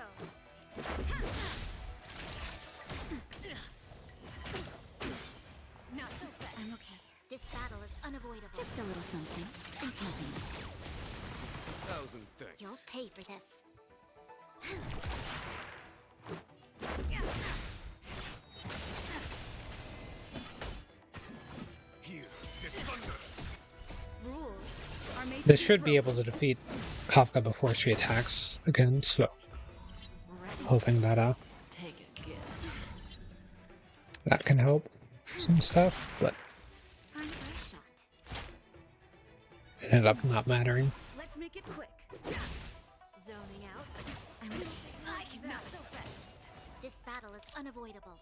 Not so fast. I'm okay. This battle is unavoidable. Just a little something. Think nothing. Thousand thanks. You'll pay for this. Here, this thunder. Rules are made to This be should be broken. able to defeat Kafka before she attacks again, so Ready? hoping that Take a guess. that can help some stuff, but Time for a shot. it ended up not mattering. Let's make it quick. Zoning out. I can not so fast. This battle is unavoidable.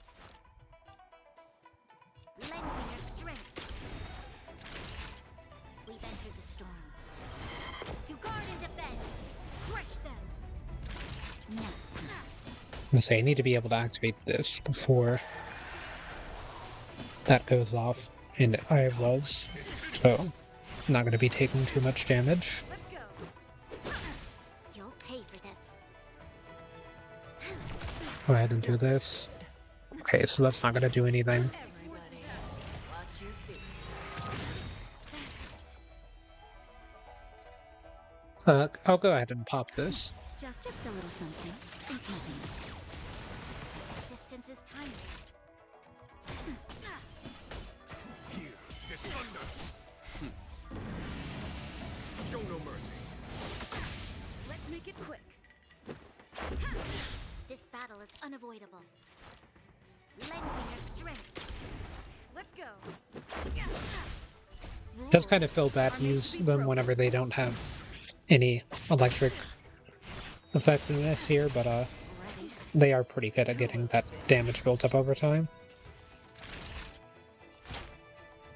Lend me your strength. We've entered the storm. To guard and defend. Crush them. Now. I'm gonna say I need to be able to activate this before that goes off, and I was, so I'm not gonna be taking too much damage. Let's go. You'll pay for this. Go ahead and do this. Okay, so that's not gonna do anything. Everybody, watch your feet. I'll go ahead and pop this. Just a little something. Think nothing. Assistance is timely. Here, this thunder. Show no mercy. Let's make it quick. This battle is unavoidable. Lend me your strength. Let's go. It does kind of feel bad to use them whenever they don't have any electric effectiveness here, but Ready. they are pretty good at getting that damage built up over time.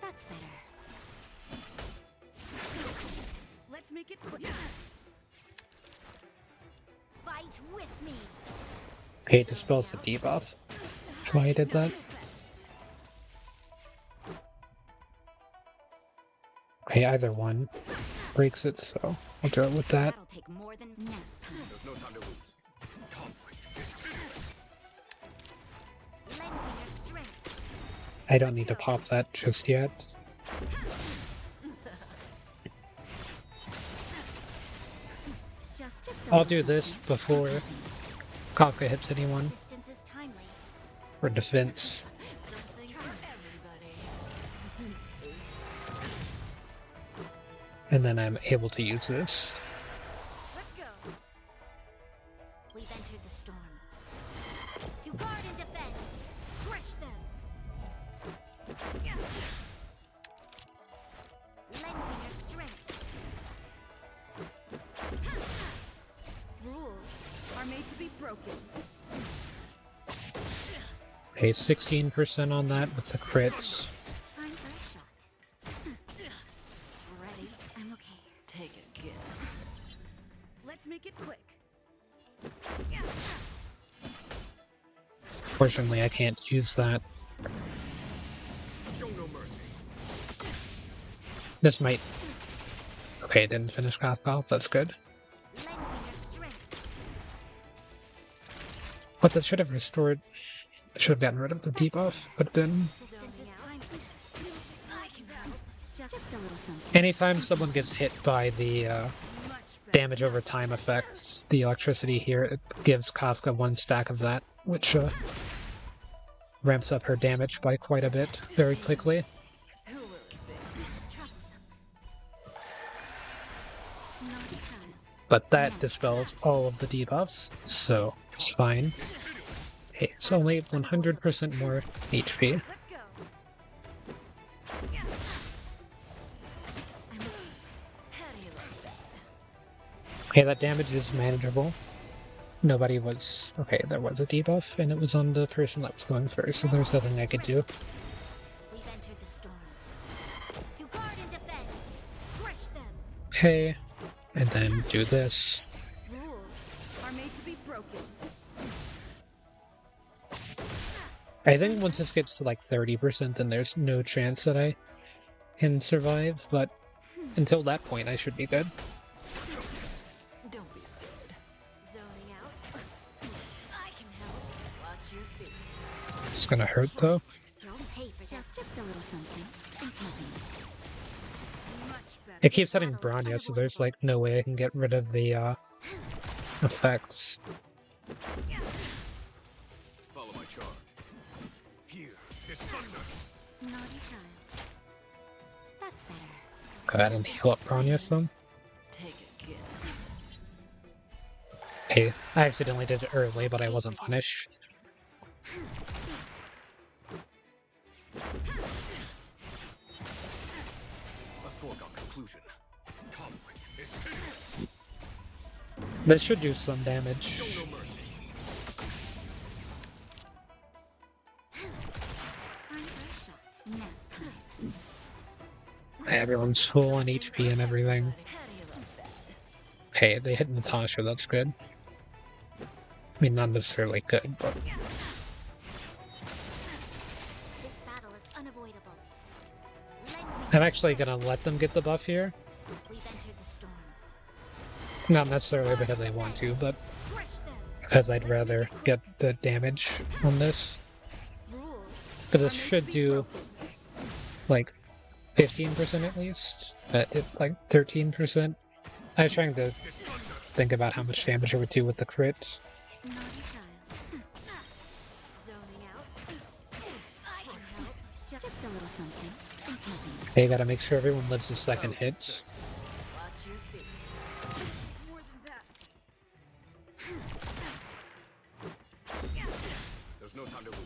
That's better. Let's make it quick. Fight with me. Okay, it dispels the debuff. That's why I did that. Okay, either one breaks it, so I'll do it with that. That'll take more than nap time. There's no time to lose. Conflict is imminent. Lend me your strength. I don't need to pop that just yet. Just I'll do this before Kafka hits anyone Assistance is timely. for defense. Something for everybody. And then I'm able to use this. Let's go. We've entered the storm. To guard and defend. Crush them. Lend me your strength. Rules are made to be broken. Okay, 16% on that with the crits. Time for a shot. Ready? I'm okay. Take a guess. Let's make it quick. Fortunately, I can't use that. Show no mercy. This might... Okay, it didn't finish Kafka off. That's good. Lend me your strength. But that should have restored... Should have gotten rid of the debuff, but then... Assistance is timely. I can help. Just a little something. Anytime someone gets hit by the Much better. damage over time effects, the electricity here, it gives Kafka one stack of that, which ramps up her damage by quite a bit very quickly. Who will it be? Troublesome. Naughty child. But that dispels all of the debuffs, so it's fine. Hey, it's only 100% more HP. Let's go. How do you like that? Okay, that damage is manageable. Nobody was... Okay, there was a debuff, and it was on the person that was going first, so there's nothing I could do. We've entered the storm. To guard and defend. Crush them. Okay, and then do this. Rules are made to be broken. I think once this gets to like 30%, then there's no chance that I can survive, but until that point, I should be good. Don't be scared. Zoning out. I can help. Watch your feet. It's gonna hurt though. You'll pay for just a little something. Think nothing. Much better. It keeps hitting Bronya, so there's like no way I can get rid of the effects. Follow my charge. Here, this thunder. Naughty child. That's better. Go ahead and heal up Bronya some. Take a guess. Hey, I accidentally did it early, but I wasn't punished. A foregone conclusion. Conflict is imminent. This should do some Show damage. no mercy. Time for a shot. Nap time. Everyone's full on HP and everything. Okay, they hit Natasha, that's good. I mean, not necessarily good, but... This battle is unavoidable. Lend me I'm actually gonna let them get the buff here. We've entered the storm. Not necessarily because I want to, but Crush them. because I'd rather get the damage on this. Rules Because are this meant to should be do, broken. like, 15% at least. But it like 13%. I was trying to think about how much damage it would do with the crit. Naughty child. Zoning out. I can help. Just a little something. Think nothing. Hey, you gotta make sure everyone lives the second hit. Watch your feet. More than that. There's no time to lose.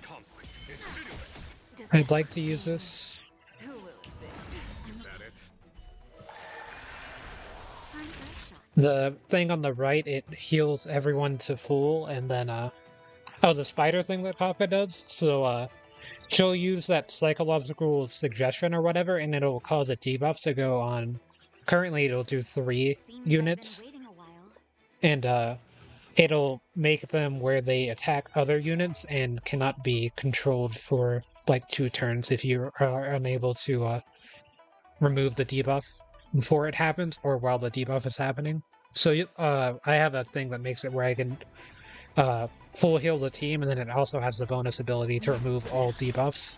Conflict is meaningless. I'd like to use this. Who will it be? Is that it? Time for a shot. The thing on the right, it heals everyone to full, and then, oh, the spider thing that Kafka does? So, she'll use that psychological suggestion or whatever, and it'll cause a debuff to go on. Currently, it'll do 3 Seems units, I've been waiting a while. and, it'll make them where they attack other units and cannot be controlled for, like, 2 turns if you are unable to, remove the debuff before it happens or while the debuff is happening. So I have a thing that makes it where I can full heal the team, and then it also has the bonus ability to remove all debuffs.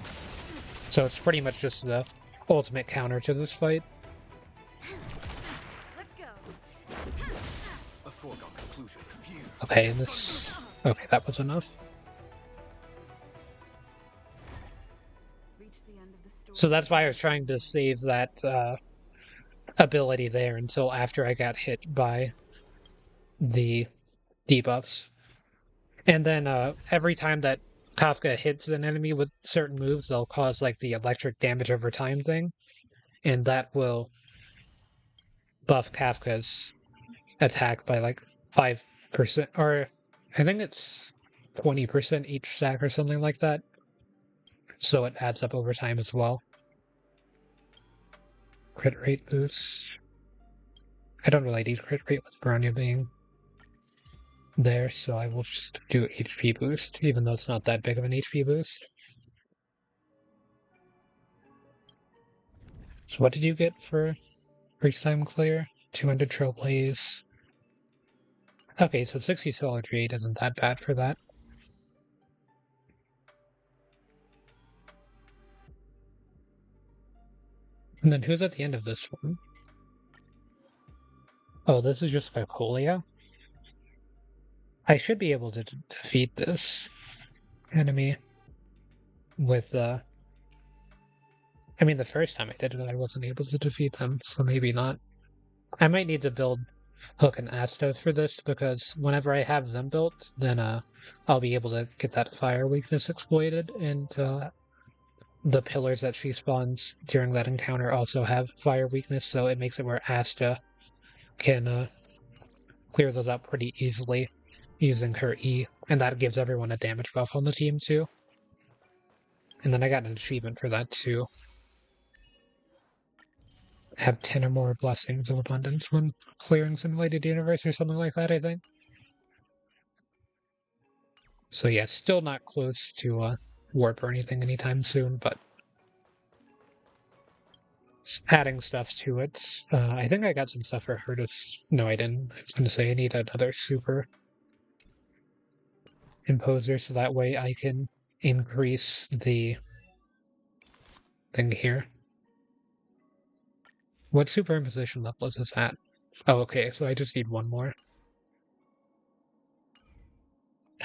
So it's pretty much just the ultimate counter to this fight. Let's go. A foregone conclusion. Here. Okay, this... Okay, that was enough. Reach the end of the story. So that's why I was trying to save that ability there until after I got hit by the debuffs. And then every time that Kafka hits an enemy with certain moves, they'll cause like the electric damage over time thing. And that will buff Kafka's attack by like 5%, or I think it's 20% each stack or something like that. So it adds up over time as well. Crit rate boost. I don't really need crit rate with Bronya being there, so I will just do HP boost, even though it's not that big of an HP boost. So what did you get for first time clear? 200 Trailblaze. Okay, so 60 Solar Jade isn't that bad for that. And then who's at the end of this one? Oh, this is just Vicolia? I should be able to defeat this enemy with, I mean, the first time I did it, I wasn't able to defeat them, so maybe not. I might need to build Hook and Asta for this, because whenever I have them built, then, I'll be able to get that fire weakness exploited, and, the pillars that she spawns during that encounter also have fire weakness, so it makes it where Asta can, clear those up pretty easily using her E, and that gives everyone a damage buff on the team too. And then I got an achievement for that too. Have 10 or more blessings of abundance when clearing simulated universe or something like that, I think. So yeah, still not close to warp or anything anytime soon, but adding stuff to it. I think I got some stuff for her to... No, I didn't. I was going to say I need another super imposer, so that way I can increase the thing here. What superimposition level is this at? Oh, okay, so I just need one more.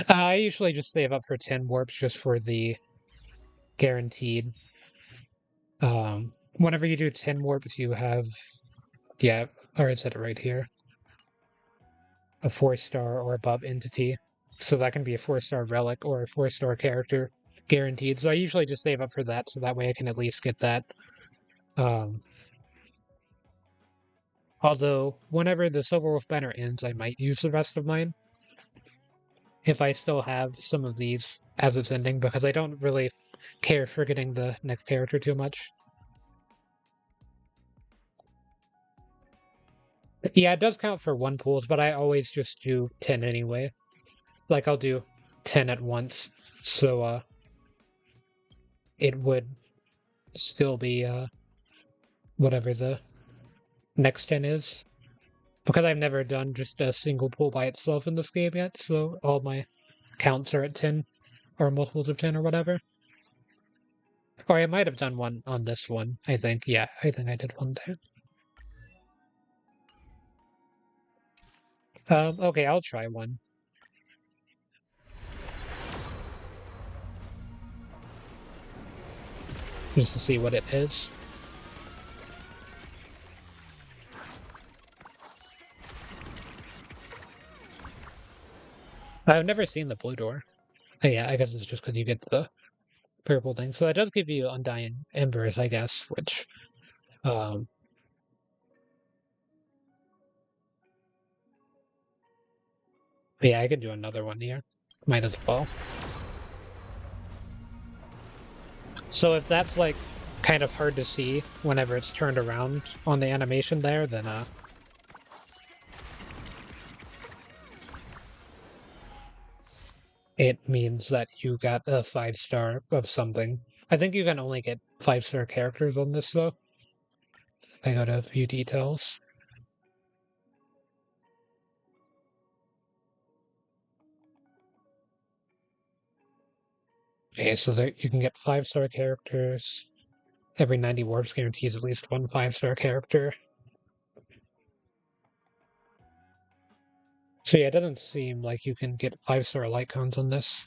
I usually just save up for 10 warps just for the guaranteed. Whenever you do 10 warps, you have, yeah, or I said it right here, a 4-star or above entity. So that can be a 4-star relic or a 4-star character guaranteed. So I usually just save up for that, so that way I can at least get that Although, whenever the Silver Wolf banner ends, I might use the rest of mine. If I still have some of these as it's ending, because I don't really care for getting the next character too much. Yeah, it does count for 1 pools, but I always just do 10 anyway. Like, I'll do 10 at once, so, it would still be, whatever the next 10 is. Because I've never done just a single pool by itself in this game yet, so all my counts are at 10, or multiples of 10 or whatever. Or I might have done one on this one, I think. Yeah, I think I did one there. Okay, I'll try one. Just to see what it is. I've never seen the blue door. Oh, yeah, I guess it's just because you get the purple thing. So that does give you Undying Embers, I guess, which, yeah, I could do another one here. Might as well. So if that's, like, kind of hard to see whenever it's turned around on the animation there, then, it means that you got a 5-star of something. I think you can only get 5-star characters on this, though. I go to view details. Okay, so there you can get 5-star characters. Every 90 warps guarantees at least 1 5-star character. So yeah, it doesn't seem like you can get 5-star Lycons on this.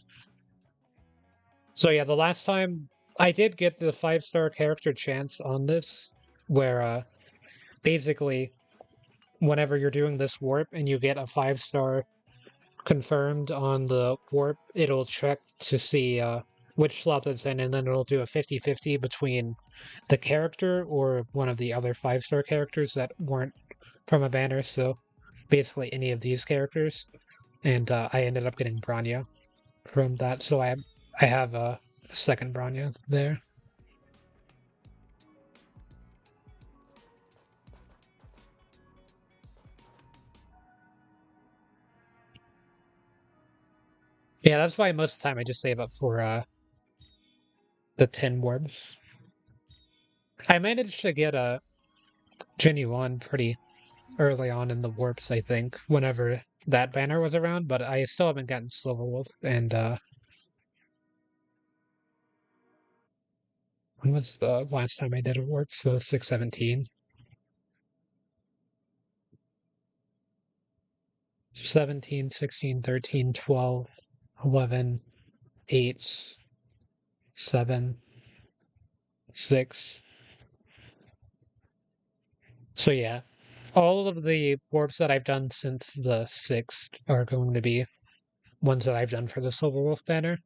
So yeah, the last time I did get the 5-star character chance on this, where basically whenever you're doing this warp and you get a 5-star confirmed on the warp, it'll check to see which slot it's in, and then it'll do a 50-50 between the character or one of the other 5-star characters that weren't from a banner. So basically any of these characters. And I ended up getting Branya from that. So I have a second Branya there. Yeah, that's why most of the time I just save up for the 10 warps. I managed to get a Genuine pretty early on in the warps, I think, whenever that banner was around, but I still haven't gotten Silver Wolf, and when was the last time I did a warp? So 617. 17, 16, 13, 12, 11, 8, 7, 6. So yeah, all of the warps that I've done since the 6th are going to be ones that I've done for the Silver Wolf banner.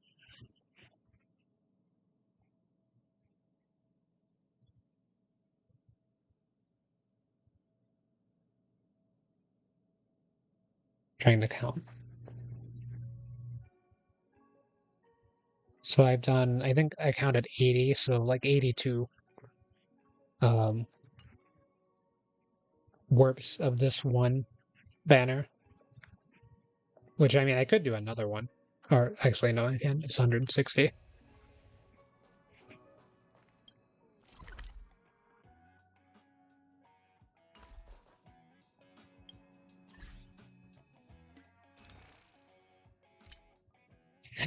Trying to count. So I've done, I think I counted 80, so like 82 warps of this one banner. Which, I mean, I could do another one. Or, actually, no, I can't. It's 160.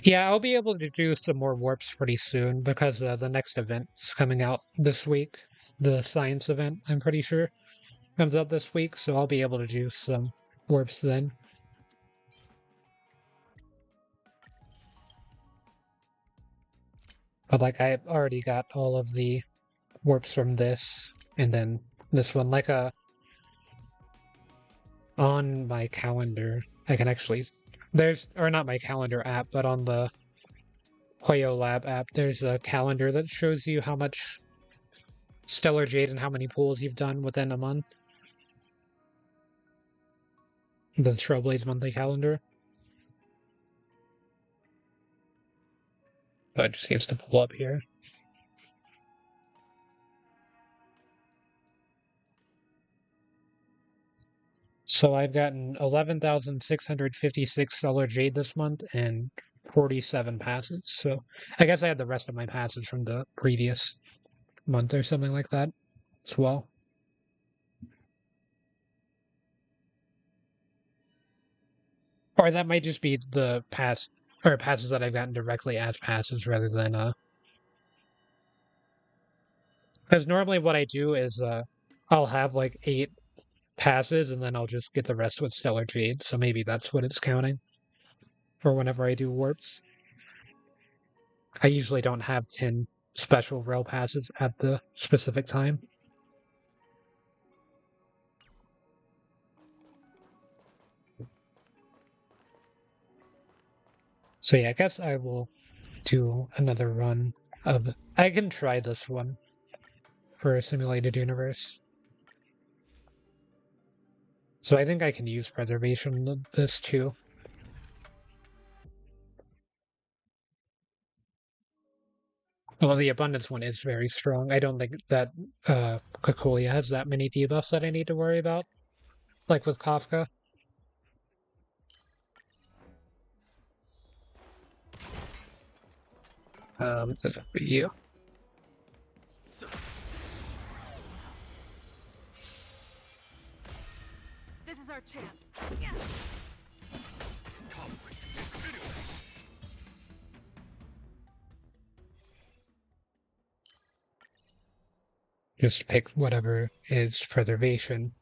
Yeah, I'll be able to do some more warps pretty soon because the next event's coming out this week. The science event, I'm pretty sure, comes out this week, so I'll be able to do some warps then. But, like, I already got all of the warps from this, and then this one. Like, on my calendar, I can actually... or not my calendar app, but on the Hoyo Lab app, there's a calendar that shows you how much Stellar Jade and how many pools you've done within a month. the Trailblaze monthly calendar. So it just needs to pull up here. So I've gotten 11,656 Stellar Jade this month and 47 passes. So I guess I had the rest of my passes from the previous month or something like that as well. Or that might just be the passes that I've gotten directly as passes rather than because normally what I do is I'll have like 8 passes and then I'll just get the rest with Stellar Jade. So maybe that's what it's counting for whenever I do warps. I usually don't have 10 special rail passes at the specific time. So yeah, I guess I will do another run of... I can try this one for a simulated universe. So I think I can use preservation of this too. Well, the abundance one is very strong. I don't think that Kakulia has that many debuffs that I need to worry about, like with Kafka. This will be you. This is our chance. Conflict is pitiless. Just pick whatever is preservation.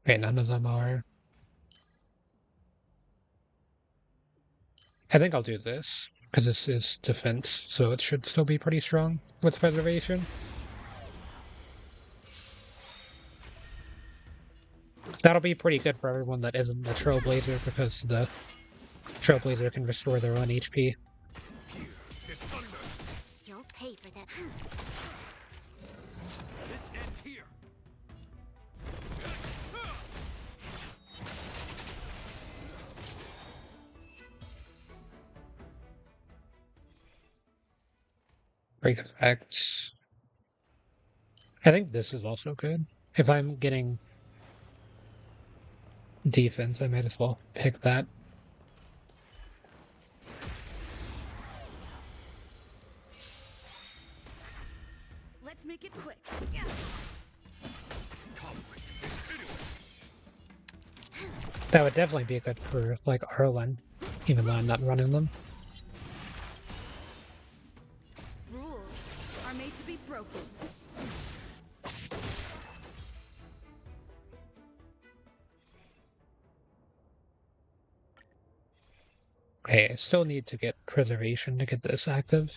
Okay, none of them are. I think I'll do this, because this is defense, so it should still be pretty strong with preservation. That'll be pretty good for everyone that isn't the Trailblazer, because the Trailblazer can restore their own HP. Here is thunder. You'll pay for that. This ends here. Break effect. I think this is also good. If I'm getting defense, I might as well pick that. Let's make it quick. Conflict is pitiless. That would definitely be good for, like, Arlen, even though I'm not running them. Rules are made to be broken. Okay, I still need to get preservation to get this active.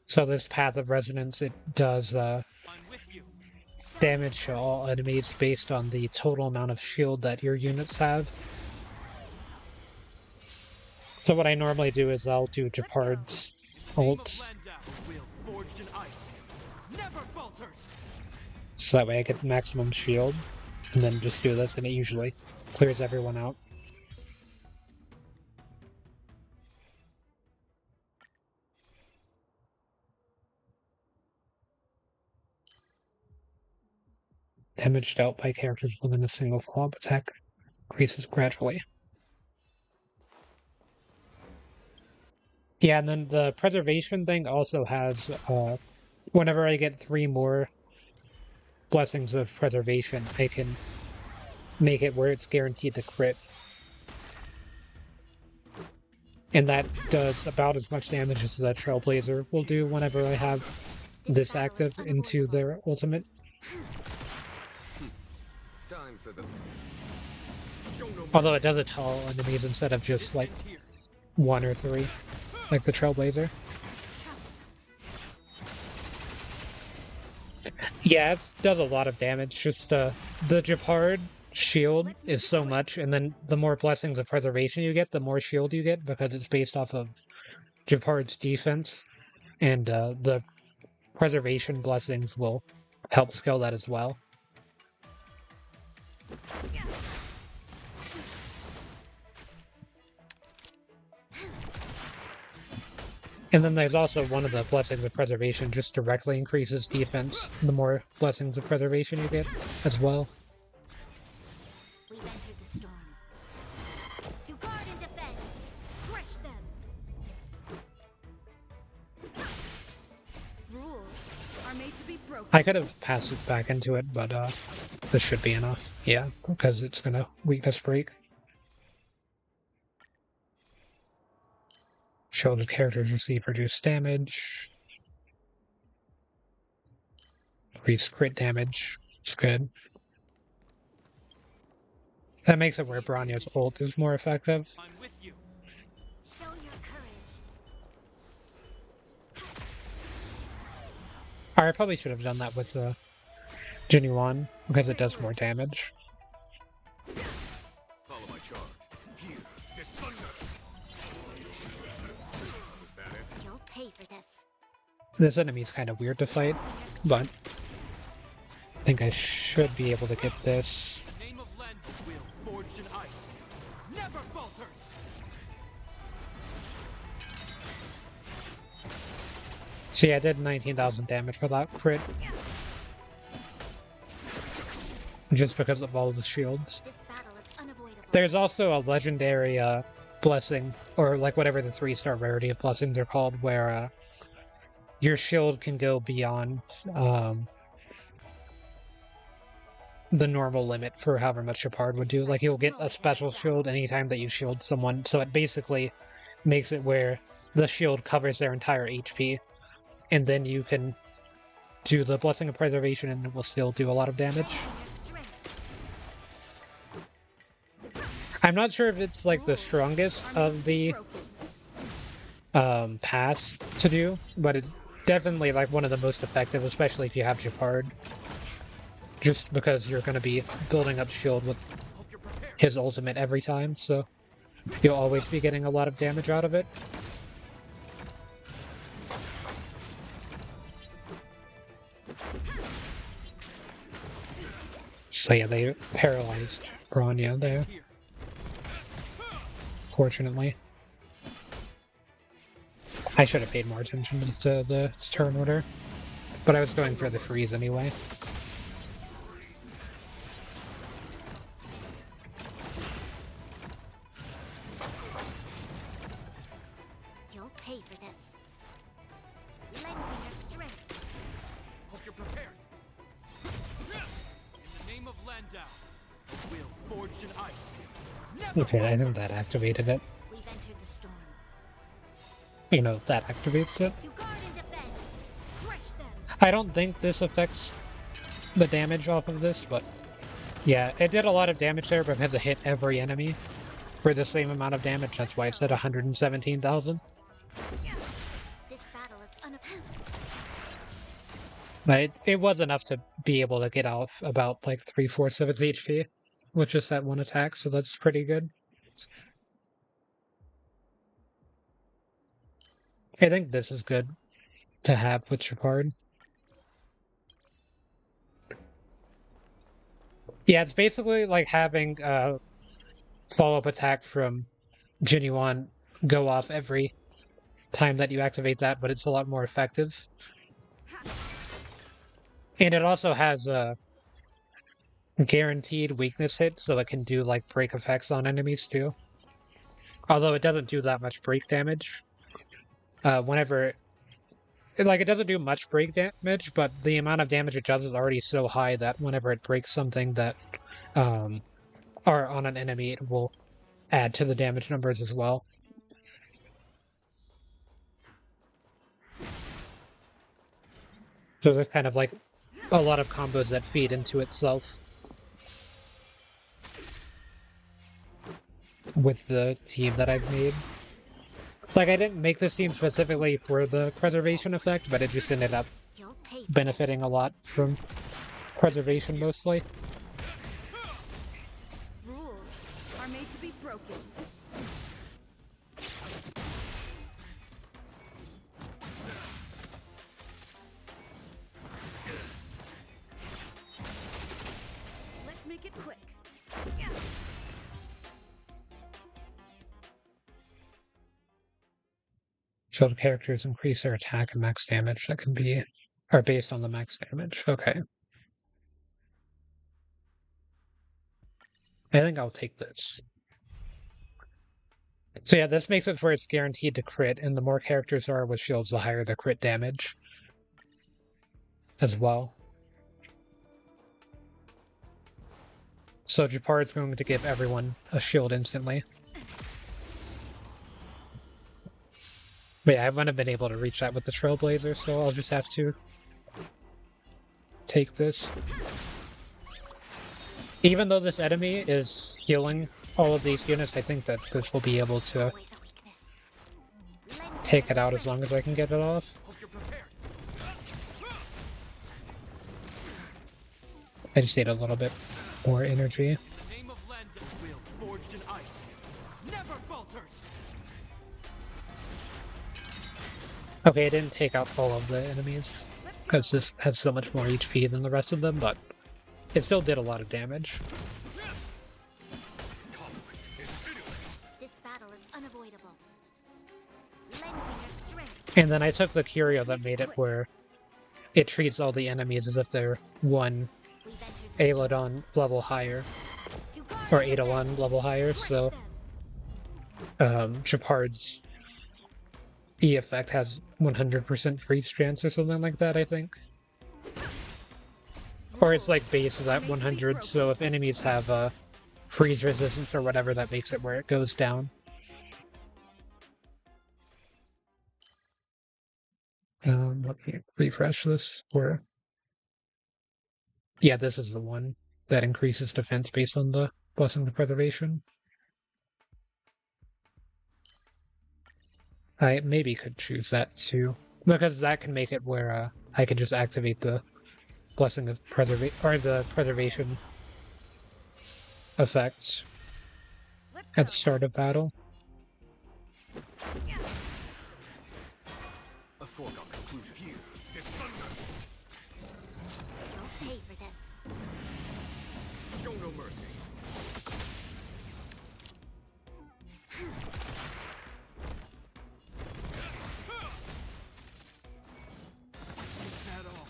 So this Path of Resonance, it does I'm with you. damage to all enemies based on the total amount of shield that your units have. So what I normally do is I'll do Japard's ult, Forged in ice. Never falters. so that way I get the maximum shield, and then just do this, and it usually clears everyone out. Damage dealt by characters within a single follow-up attack increases gradually. Yeah, and then the preservation thing also has, whenever I get 3 more blessings of preservation, I can make it where it's guaranteed to crit. And that does about as much damage as the Trailblazer will do whenever I have this active into their ultimate. Time for the Although it does it to all enemies instead of just like 1 or 3, like the Trailblazer. Yeah, it does a lot of damage. Just the Japard shield is so much, and then the more blessings of preservation you get, the more shield you get, because it's based off of Japard's defense, and the preservation blessings will help scale that as well. And then there's also one of the blessings of preservation just directly increases defense the more blessings of preservation you get as well. We've entered the storm. To guard and defend. Crush them. Rules are made to be broken. I could have passed it back into it, but this should be enough. Yeah, because it's gonna weakness break. Show the characters receive reduced damage. Increase crit damage. It's good. That makes it where Bronya's ult is more effective. I'm with you. Show your courage. I probably should have done that with Genuine, because it does more damage. Follow my charge. Here, this thunder. Is that it? You'll pay for this. This enemy's kind of weird to fight, but I think I should be able to get this. The name of Lend, a will forged in ice. Never falters. See, I did 19,000 damage for that crit. Just because of all the shields. This battle is unavoidable. There's also a legendary blessing, or like whatever the 3-star rarity of blessings are called, where your shield can go beyond the normal limit for however much Shepard would do. Like, you'll get a special shield anytime that you shield someone, so it basically makes it where the shield covers their entire HP, and then you can do the Blessing of Preservation and it will still do a lot of damage. I'm not sure if it's like the strongest of the pass to do, but it's definitely like one of the most effective, especially if you have Shepard. Just because you're going to be building up shield with his ultimate every time, so you'll always be getting a lot of damage out of it. So yeah, they paralyzed Bronya there, fortunately. I should have paid more attention to the turn order, but I was going for the freeze anyway. You'll pay for this. Lend me your strength. Hope you're prepared. In the name of Landau, a will forged in ice. Never Okay, I falters. think that activated it. We've entered the storm. You know, that activates it. To guard and defend. Crush them. I don't think this affects the damage off of this, but yeah, it did a lot of damage there because it hit every enemy for the same amount of damage. That's why it's at 117,000. This battle is unavoidable. But it was enough to be able to get off about like 3/4 of its HP with just that one attack, so that's pretty good. I think this is good to have with Shepard. Yeah, it's basically like having a follow-up attack from Genuine go off every time that you activate that, but it's a lot more effective. And it also has a guaranteed weakness hit, so it can do like break effects on enemies too. Although it doesn't do that much break damage. Whenever it doesn't do much break damage, but the amount of damage it does is already so high that whenever it breaks something that or on an enemy, it will add to the damage numbers as well. So there's kind of like a lot of combos that feed into itself with the team that I've made. Like, I didn't make this team specifically for the preservation effect, but it just ended up You'll pay for benefiting a lot from preservation mostly. Rules are made to be broken. So the characters increase their attack and max damage that can be are based on the max damage. Okay. I think I'll take this. So yeah, this makes it where it's guaranteed to crit, and the more characters are with shields, the higher the crit damage as well. So Japard's going to give everyone a shield instantly. But yeah, I wouldn't have been able to reach that with the Trailblazer, so I'll just have to take this. Even though this enemy is healing all of these units, I think that this will be able to Always a weakness. Lend me take your it out as strength. long as I can get it off. Hope you're prepared. I just need a little bit more energy. The name of Landa will forged in ice. Never falters. Okay, I didn't take out all of the enemies, because this has so much more HP than the rest of them, but it still did a lot of damage. Conflict is pitiless. This battle is unavoidable. Lend me your strength. And then I took the curio that made it where it treats all the enemies as if they're one We've entered the storm. Aelodon level higher, To guard or and defend. Eidolon level higher, Crush so them. Chapard's E effect has 100% freeze chance or something like that, I think. Or it's like base is at 100, so if enemies have freeze resistance or whatever, that makes it where it goes down. Let me refresh this. Where? Yeah, this is the one that increases defense based on the Blessing of Preservation. I maybe could choose that too, because that can make it where I can just activate the Blessing of Preservation or the Preservation effect Let's at go. the start of battle. A foregone conclusion. Here is thunder. You'll pay for this. Show no mercy. Is that all?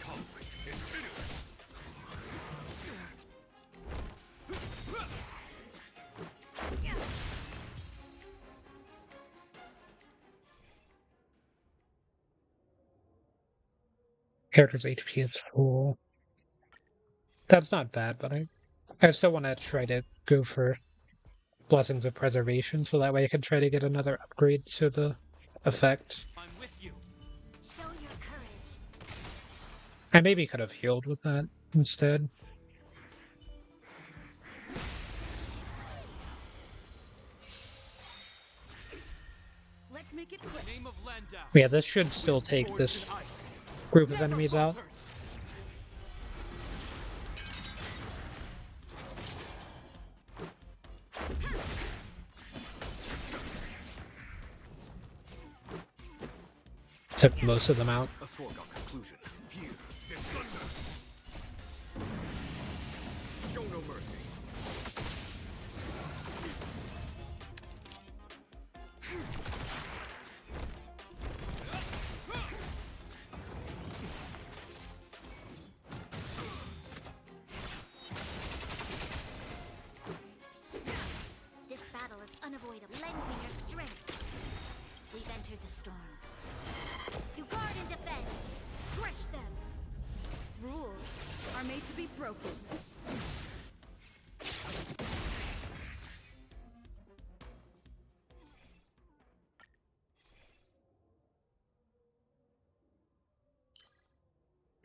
Conflict is pitiless. Character's HP is full. That's not bad, but I still want to try to go for Blessings of Preservation, so that way I can try to get another upgrade to the effect. I'm with you. Show your courage. I maybe could have healed with that instead. Let's make it quick. Name of Landau. Yeah, this should still take Forged this in ice. group of Never enemies out. falters. Took most of them out. A foregone conclusion. Here is thunder. Show no mercy. This battle is unavoidable. Lend me your strength. We've entered the storm. To guard and defend. Crush them. Rules are made to be broken.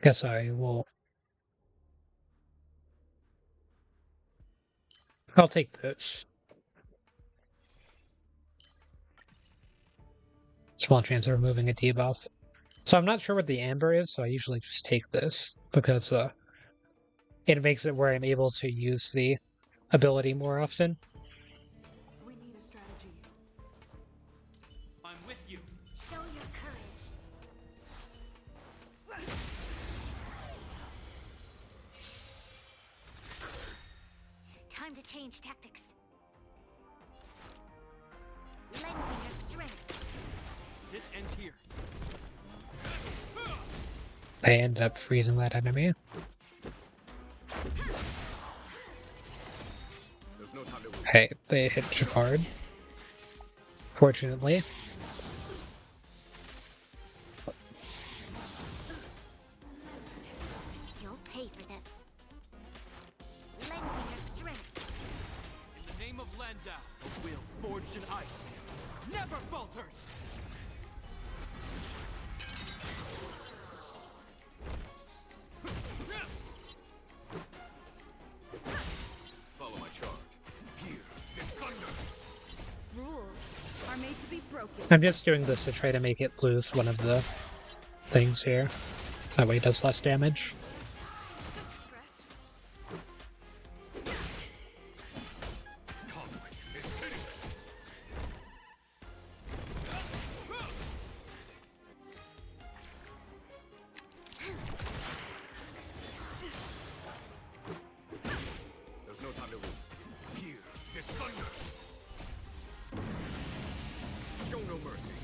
Guess I will. I'll take this. Small chance of removing a debuff. So I'm not sure what the amber is, so I usually just take this because it makes it where I'm able to use the ability more often. We need a strategy. I'm with you. Show your courage. change tactics. Lend me your strength. This ends here. I ended up freezing that enemy. There's no time to lose. Hey, they hit Shepard. Fortunately. You'll pay for this. Lend me your strength. In the name of Landau, a will forged in ice never falters. Follow my charge. Here is thunder. Rules are made to be broken. I'm just doing this to try to make it lose one of the things here. So that way it does less damage. Just a scratch. Conflict is pitiless. There's no time to lose. Here is thunder. Show no mercy.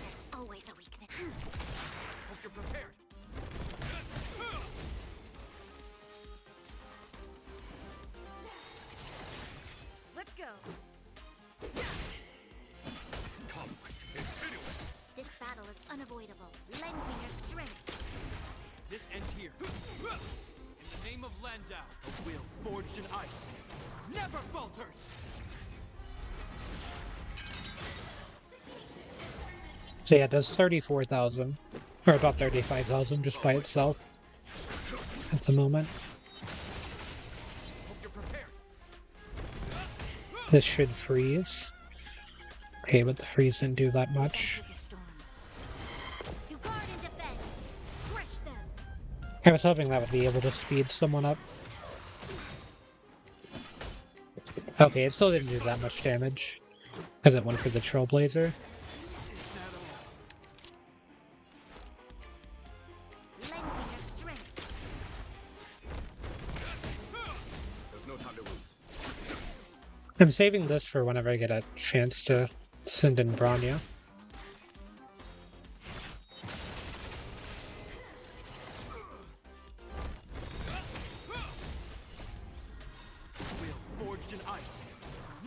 There's always a weakness. Hope you're prepared. Let's go. Conflict is pitiless. This battle is unavoidable. Lend me your strength. This ends here. In the name of Landau, a will forged in ice never falters. So yeah, it does 34,000. Or about 35,000 just by itself. At the moment. Hope you're prepared. This should freeze. Okay, but the freeze didn't do that much. Enter the storm. To guard and defend. Crush them. I was hoping that would be able to speed someone up. Okay, it still didn't do that much damage. Because it went for the Trailblazer. Is that all? Lend me your strength. There's no time to lose. I'm saving this for whenever I get a chance to send in Branya. Will forged in ice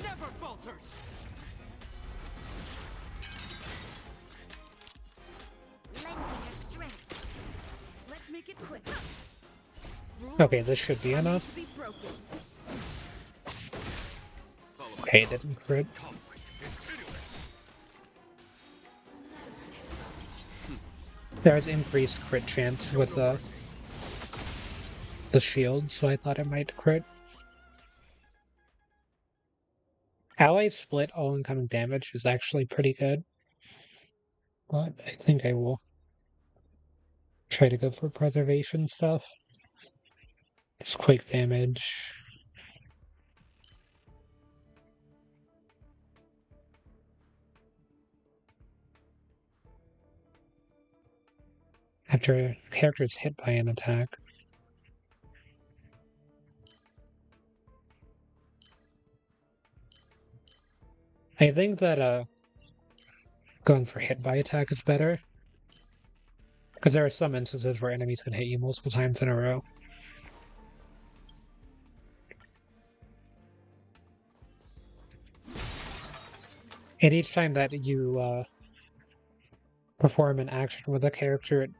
never falters. Lend me your strength. Let's make it quick. Okay, this should be Are made enough. to be broken. Follow my Okay, it charge. didn't crit. Conflict is pitiless. There's increased crit chance with the shield, so I thought it might crit. Ally split all incoming damage is actually pretty good. But I think I will try to go for preservation stuff. It's quick damage. After a character is hit by an attack. I think that going for hit by attack is better. Because there are some instances where enemies can hit you multiple times in a row. And each time that you perform an action with a character, it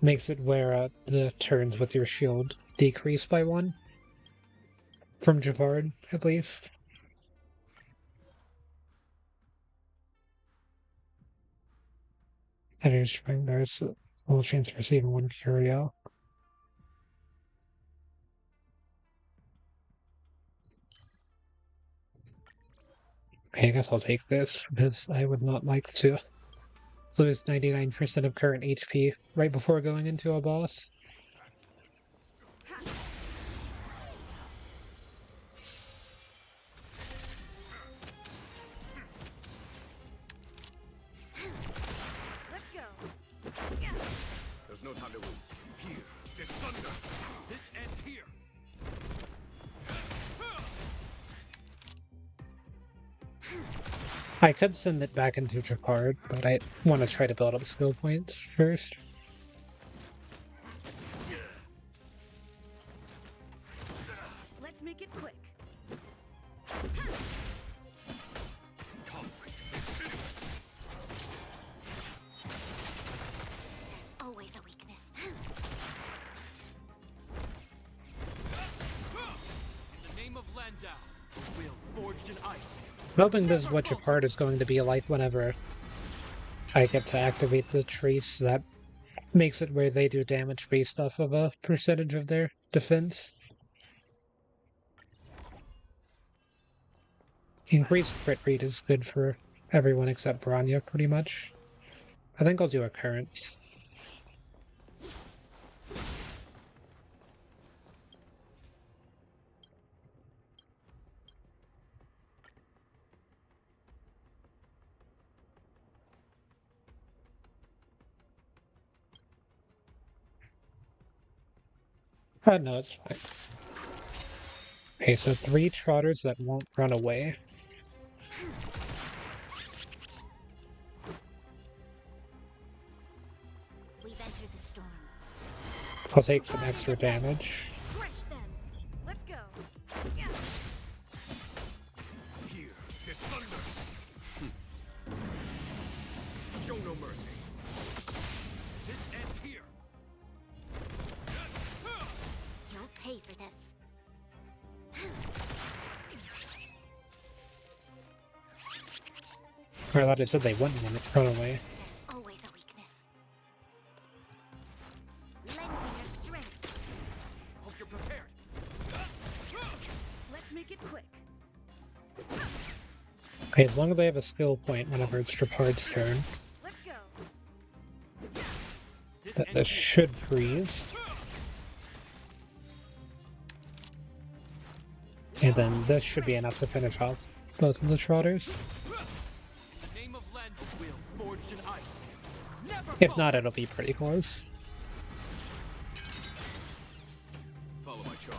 makes it where the turns with your shield decrease by one. From Javard, at least. And there's a little chance of receiving one curio. Okay, I guess I'll take this, because I would not like to lose 99% of current HP right before going into a boss. Let's go. There's no time to lose. Here is thunder. This ends here. I could send it back into Jakard, but I want to try to build up skill points first. Let's make it quick. Conflict is pitiless. There's always a weakness. In the name of Landau, a will forged in ice. I'm hoping this is what Jakard is going to be like whenever I get to activate the trace that makes it where they do damage based off of a percentage of their defense. Increased crit rate is good for everyone except Bronya, pretty much. I think I'll do Occurrence. No, it's fine. Okay, so 3 Trotters that won't run away. We've entered the storm. I'll take some extra damage. Crush them. Let's go. Here is thunder. Show no mercy. This ends here. You'll pay for this. Or I thought I said they wouldn't run away. There's always a weakness. Lend me your strength. Hope you're prepared. Let's make it quick. Okay, as long as I have a skill point whenever it's Strapard's turn, Let's go. this should freeze. And then this should be enough to finish off both of the Trotters. In the name of Landau, a will forged in ice. Never If falter. not, it'll be pretty close. Follow my charge.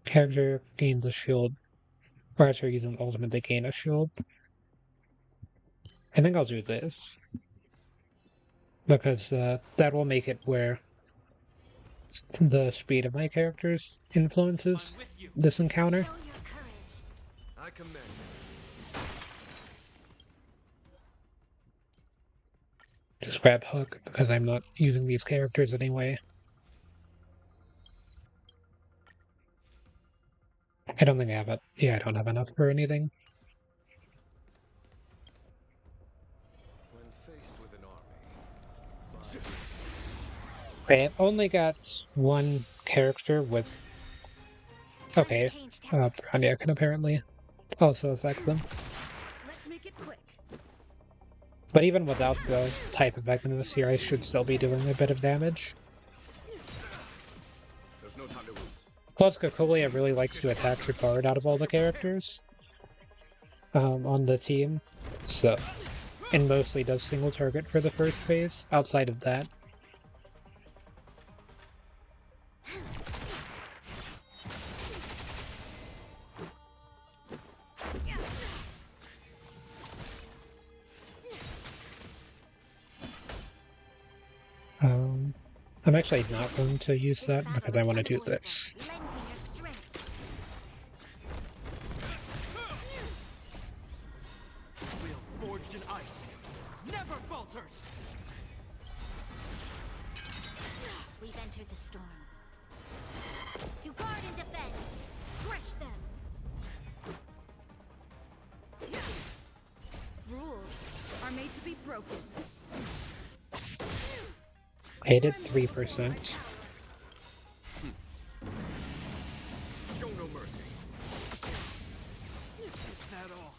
Character gains a shield. Or after using ultimate, they gain a shield. I think I'll do this. Because that will make it where the speed of my characters influences I'm with you. this encounter. Show your courage. I command. Just grab Hook, because I'm not using these characters anyway. I don't think I have it. Yeah, I don't have enough for anything. When faced with an army, Okay, I've only got one character with... Okay, Change tactics. Bronya can apparently also affect them. Let's make it quick. But even without the type effectiveness here, I should still be doing a bit of damage. there's no time to lose. Plus, Cocolia really likes to attack Jakard out of all the characters on the team, so... And mostly does single target for the first phase, outside of that. I'm actually not going to use that because I want to do this. Lend me your strength. Will forged in ice. Never falters. We've entered the storm. To guard and defend. Crush them. Rules are made to be broken. I did 3%. Show no mercy. Is that all?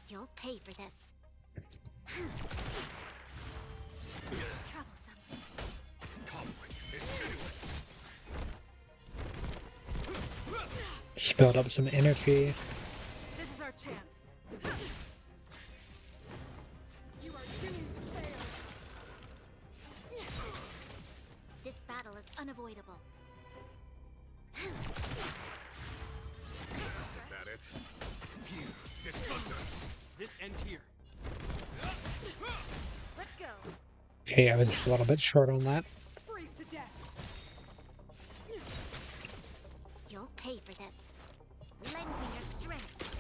You'll pay for this. Troublesome. Conflict is pitiless. Just build up some energy. This is our chance. You are doomed to fail. This battle is unavoidable. Is that it? Here, this thunder. This ends here. Let's go. Okay, I was just a little bit short on that. Freeze to death. You'll pay for this. Lend me your strength.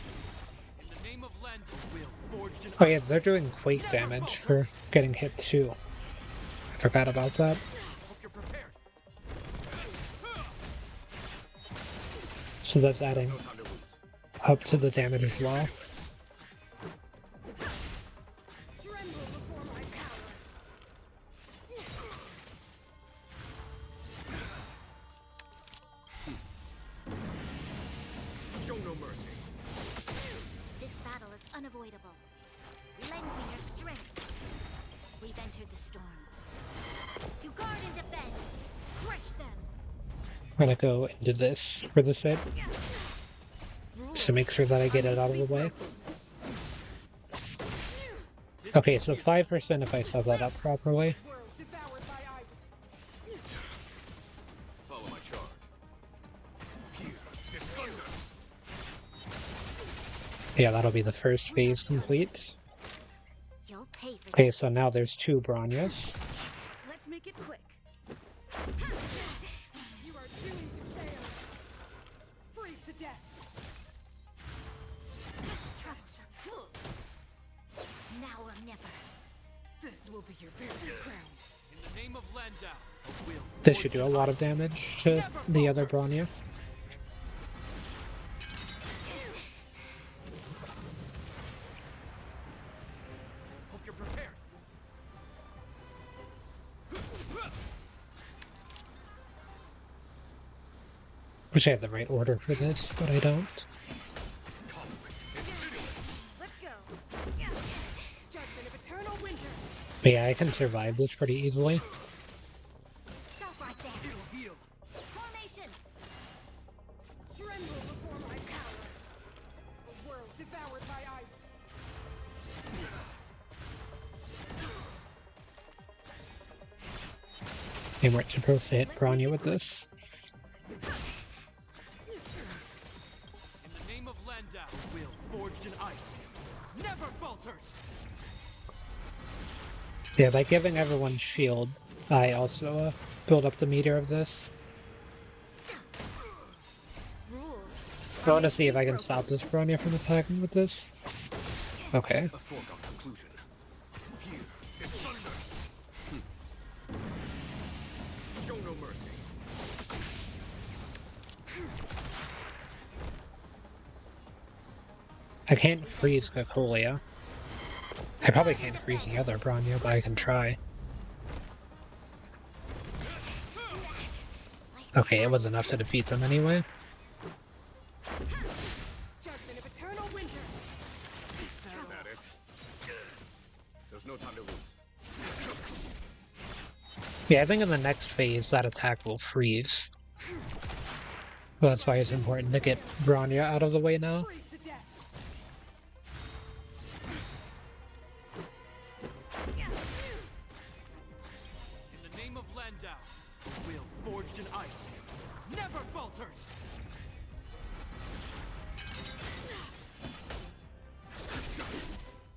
In the name of Lend, will forged in Oh yeah, ice. they're doing quake damage for getting hit too. I forgot about that. Hope you're prepared. So that's adding No time to lose. up to the damage as well. Tremble before my power. Show no mercy. This battle is unavoidable. Lend me your strength. We've entered the storm. To guard and defend. Crush them. I'm gonna go into this for the sake. To make sure that I get it out of the way. Okay, so 5% if I set that up properly. World devoured by ice. Follow my charge. Here, this thunder. Yeah, that'll be the first phase complete. You'll pay for Okay, this. so now there's 2 Bronyas. Let's make it quick. You are doomed to fail. Freeze to death. Troublesome. Now or never. This will be your burial ground. In the name of Landau, a will This should forged do a in lot of ice. damage to the other Bronya. Hope you're prepared. Wish I had the right order for this, but I don't. Conflict is pitiless. Let's go. Judgment of eternal winter. But yeah, I can survive this pretty easily. Stop right there. It'll heal. Formation. Tremble before my power. A world devoured by ice. They weren't supposed to hit Bronya with this. In the name of Landau, will forged in ice. Never falters. Yeah, by giving everyone shield, I also build up the meter of this. Rules. I want to see if I can stop this Bronya from attacking with this. Okay. A foregone conclusion. Here, this thunder. Show no mercy. I can't freeze Cocolia. I probably can't freeze the other Bronya, but I can try. Okay, it was enough to defeat them anyway. Judgment of eternal winter. Is that it? There's no time to lose. Yeah, I think in the next phase that attack will freeze. Well, that's why it's important to get Bronya out of the way now. Freeze to death. In the name of Landau, a will forged in ice. Never falters.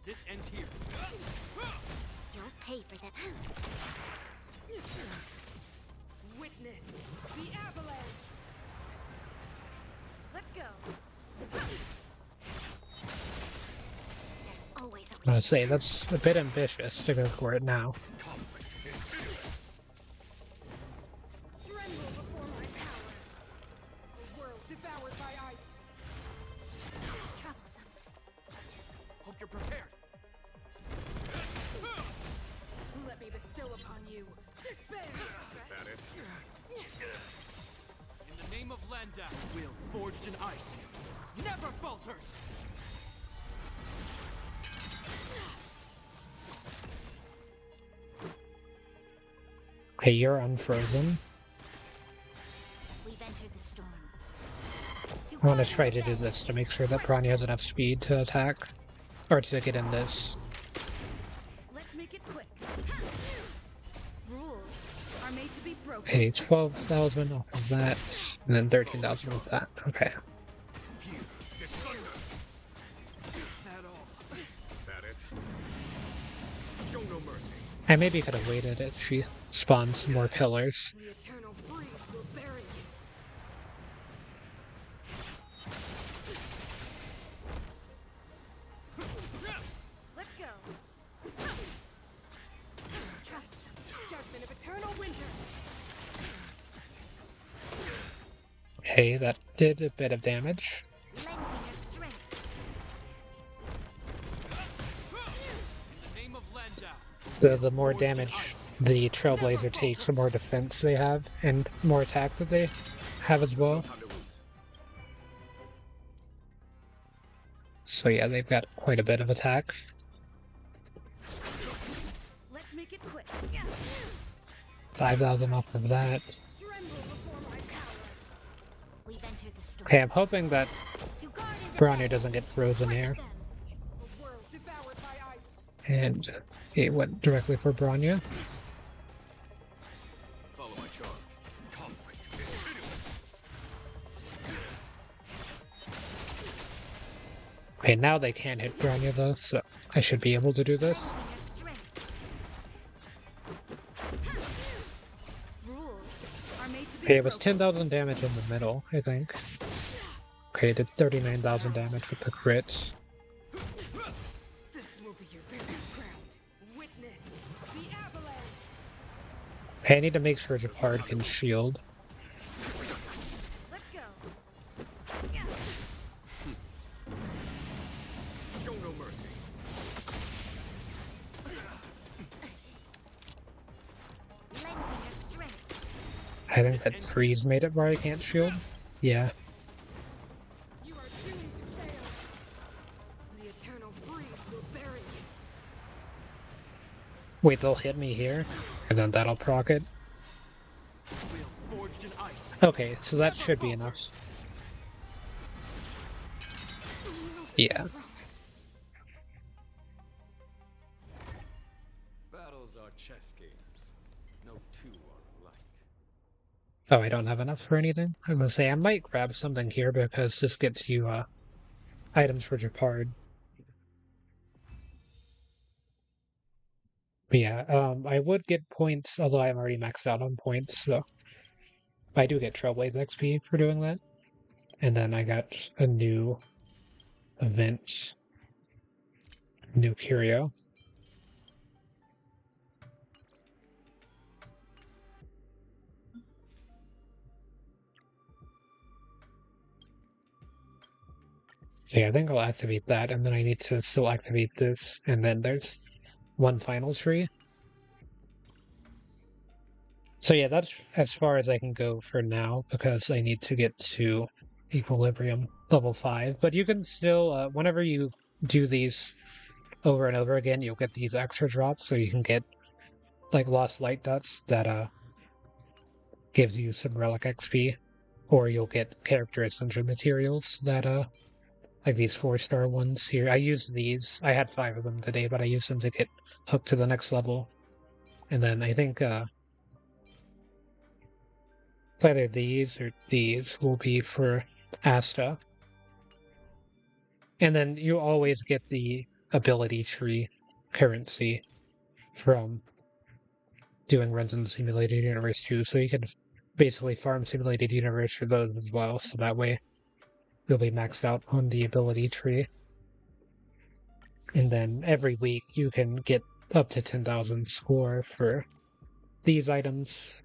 This ends here. You'll pay for that. Witness the avalanche. Let's go. There's always a I'm gonna say that's a bit ambitious to go for it now. Conflict is pitiless. Tremble before my power. A world devoured by ice. troublesome. Hope you're prepared. Let me bestow upon you despair. Is that it? In the name of Landau, will forged in ice. Never falters. Okay, you're unfrozen. We've entered the storm. To I want to try to do this to make sure that Branya has enough speed to attack, or to get in this. Let's make it quick. Rules are made to be broken. Okay, 12,000 off of that, and then 13,000 with that. Okay. Here, this thunder. Is that all? That it? Show no mercy. I maybe could have waited if she spawns more pillars. The eternal freeze will bury you. Let's go. Judgment of eternal winter. Okay, that did a bit of damage. Lengthen your strength. In the name of Landau. The more damage the Trailblazer takes, the more defense they have, and more attack that they have as well. Time to lose. So yeah, they've got quite a bit of attack. Let's make it quick. 5,000 off of that. Tremble before my power. We've entered the storm. Okay, I'm hoping that To guard and Branya defend. doesn't get frozen here. Them. A world devoured by ice. And it went directly for Branya. Follow my charge. Conflict is pitiless. Okay, now they can hit Branya though, so I should be able to do this. Lengthen your strength. Rules are made to be Okay, it was broken. 10,000 damage in the middle, I think. Okay, it did 39,000 damage with the crit. This will be your very ground. Witness the avalanche. Okay, I need to make sure Japard can shield. Let's go. Show no mercy. Lengthen your strength. I think that freeze made it where I can't shield. Yeah. You are doomed to fail. The eternal freeze will bury you. Wait, they'll hit me here, and then that'll proc it. Will forged in ice. Okay, so that should be enough. Yeah. Battles are chess games. No two are alike. Oh, I don't have enough for anything? I'm gonna say I might grab something here because this gets you items for Japard. But yeah, I would get points, although I'm already maxed out on points, so I do get Trailblaze XP for doing that. And then I got a new event, new curio. Yeah, I think I'll activate that, and then I need to still activate this, and then there's one final tree. So yeah, that's as far as I can go for now, because I need to get to Equilibrium level 5. But you can still, whenever you do these over and over again, you'll get these extra drops, so you can get, like, Lost Light Dots that, gives you some Relic XP, or you'll get Character Ascension materials that, like these 4-star ones here. I used these. I had 5 of them today, but I used them to get hooked to the next level. And then I think it's either these or these will be for Asta. And then you always get the ability tree currency from doing runs in the Simulated Universe too. So you can basically farm Simulated Universe for those as well. So that way you'll be maxed out on the ability tree. And then every week you can get up to 10,000 score for these items.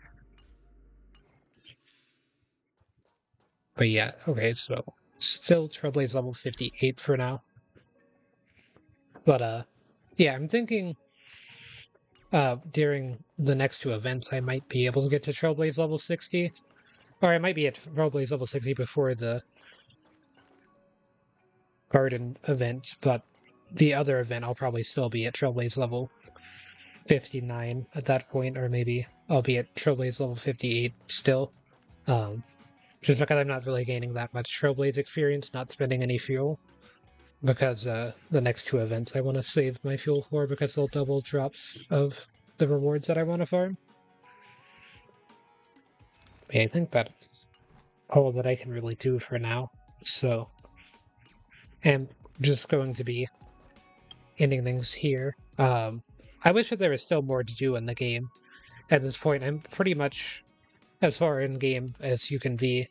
But yeah, okay, so still Trailblaze level 58 for now. But yeah, I'm thinking during the next 2 events I might be able to get to Trailblaze level 60. Or I might be at Trailblaze level 60 before the Garden event, but the other event I'll probably still be at Trailblaze level 59 at that point, or maybe I'll be at Trailblaze level 58 still. Just because I'm not really gaining that much Trailblaze experience, not spending any fuel. Because the next two events I want to save my fuel for because they'll double drops of the rewards that I want to farm. Yeah, I think that's all that I can really do for now. So I'm just going to be ending things here. I wish that there was still more to do in the game. At this point, I'm pretty much as far in game as you can be